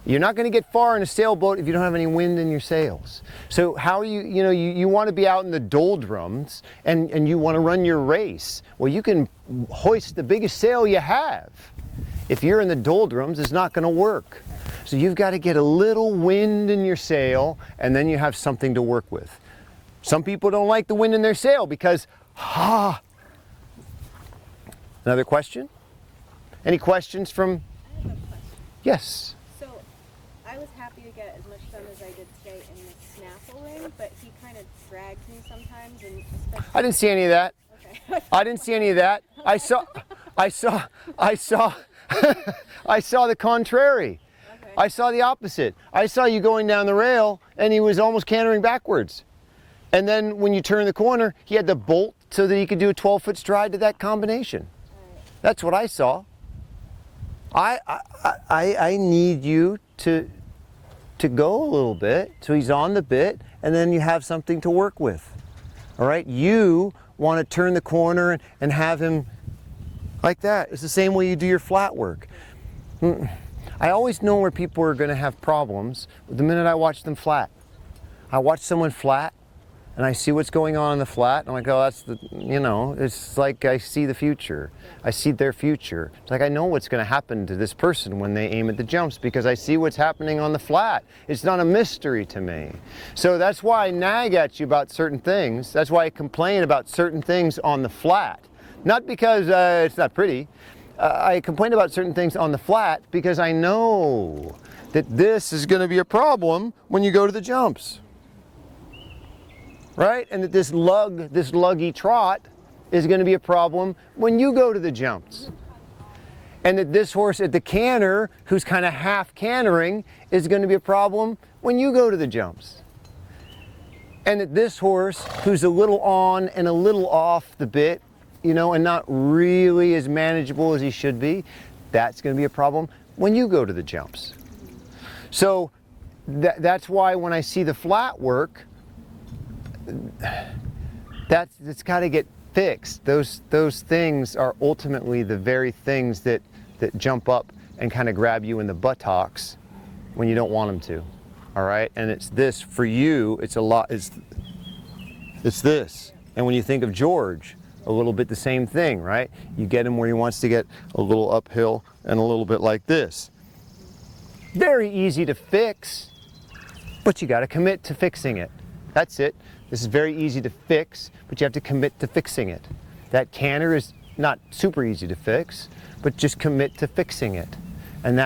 You're not going to get far in a sailboat if you don't have any wind in your sails. So how are you want to be out in the doldrums and you want to run your race. Well, you can hoist the biggest sail you have. If you're in the doldrums, it's not going to work. So you've got to get a little wind in your sail, and then you have something to work with. Some people don't like the wind in their sail because, Another question? Any questions from? I have a question. Yes. So, I was happy to get as much done as I did today in the snaffle ring, but he kind of drags me sometimes, and especially. I didn't see any of that. Okay. I didn't see any of that. I saw I saw the contrary. Okay. I saw the opposite. I saw you going down the rail and he was almost cantering backwards. And then when you turn the corner, he had to bolt so that he could do a 12-foot stride to that combination. Right. That's what I saw. I need you to go a little bit so he's on the bit, and then you have something to work with. All right? You want to turn the corner and have him like that. It's the same way you do your flat work. I always know where people are going to have problems the minute I watch them flat. I watch someone flat and I see what's going on in the flat. And I'm like, oh, that's it's like I see the future. I see their future. It's like I know what's going to happen to this person when they aim at the jumps because I see what's happening on the flat. It's not a mystery to me. So that's why I nag at you about certain things. That's why I complain about certain things on the flat. Not because it's not pretty. I complain about certain things on the flat because I know that this is going to be a problem when you go to the jumps. Right? And that this luggy trot is going to be a problem when you go to the jumps. And that this horse at the canter, who's kind of half cantering, is going to be a problem when you go to the jumps. And that this horse, who's a little on and a little off the bit, and not really as manageable as he should be, that's going to be a problem when you go to the jumps. So that's why when I see the flat work, that's got to get fixed. Those things are ultimately the very things that jump up and kind of grab you in the buttocks when you don't want them to. All right, and it's this for you. It's a lot. It's this. And when you think of George, a little bit the same thing, right? You get him where he wants to get a little uphill and a little bit like this. Very easy to fix, but you got to commit to fixing it. That's it. This is very easy to fix, but you have to commit to fixing it. That canter is not super easy to fix, but just commit to fixing it. And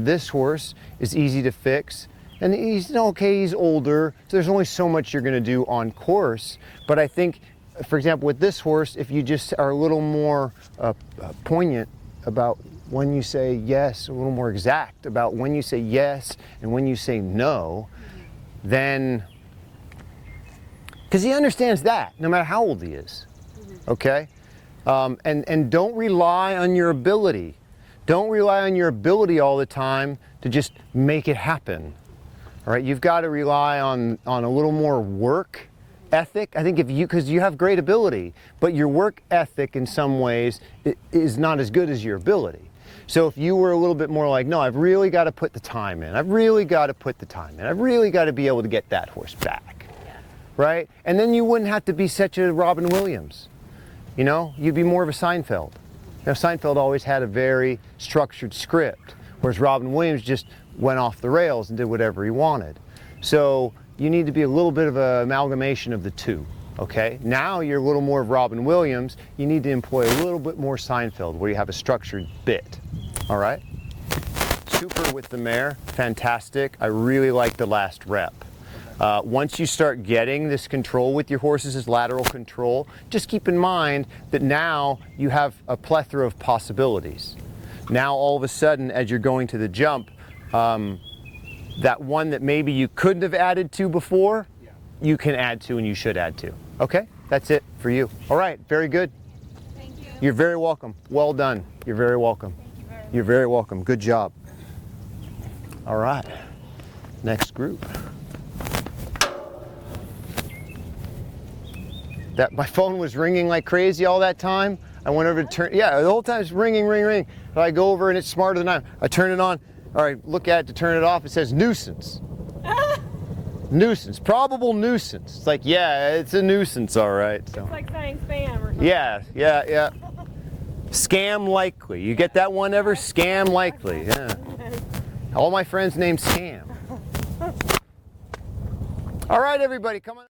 this horse is easy to fix, and he's okay. He's older, so there's only so much you're going to do on course. But I think, for example, with this horse, if you just are a little more poignant about when you say yes, a little more exact about when you say yes and when you say no, then, because he understands that no matter how old he is, okay? And don't rely on your ability. Don't rely on your ability all the time to just make it happen, all right? You've got to rely on a little more work ethic. I think because you have great ability, but your work ethic in some ways is not as good as your ability. So if you were a little bit more like, no, I've really got to put the time in. I've really got to put the time in. I've really got to be able to get that horse back, right? And then you wouldn't have to be such a Robin Williams. You'd be more of a Seinfeld. Seinfeld always had a very structured script, whereas Robin Williams just went off the rails and did whatever he wanted. So you need to be a little bit of an amalgamation of the two, okay? Now you're a little more of Robin Williams. You need to employ a little bit more Seinfeld, where you have a structured bit, all right? Super with the mare, fantastic. I really like the last rep. Once you start getting this control with your horses, this lateral control, just keep in mind that now you have a plethora of possibilities. Now all of a sudden, as you're going to the jump, that one that maybe you couldn't have added to before, you can add to and you should add to. Okay, that's it for you. All right, very good. Thank you. You're very welcome. Well done. You're very welcome. Thank you very much. You're very welcome. Good job. All right, next group. That my phone was ringing like crazy all that time. I went over to turn, yeah, the whole time it's ringing, ring. But I go over and it's smarter than I turn it on. All right, look at it to turn it off. It says nuisance. Nuisance, probable nuisance. It's like, yeah, it's a nuisance, all right. So. It's like saying spam or something. Yeah. Scam likely. You get that one ever? Scam likely. Yeah. All my friends named Scam. All right, everybody, come on.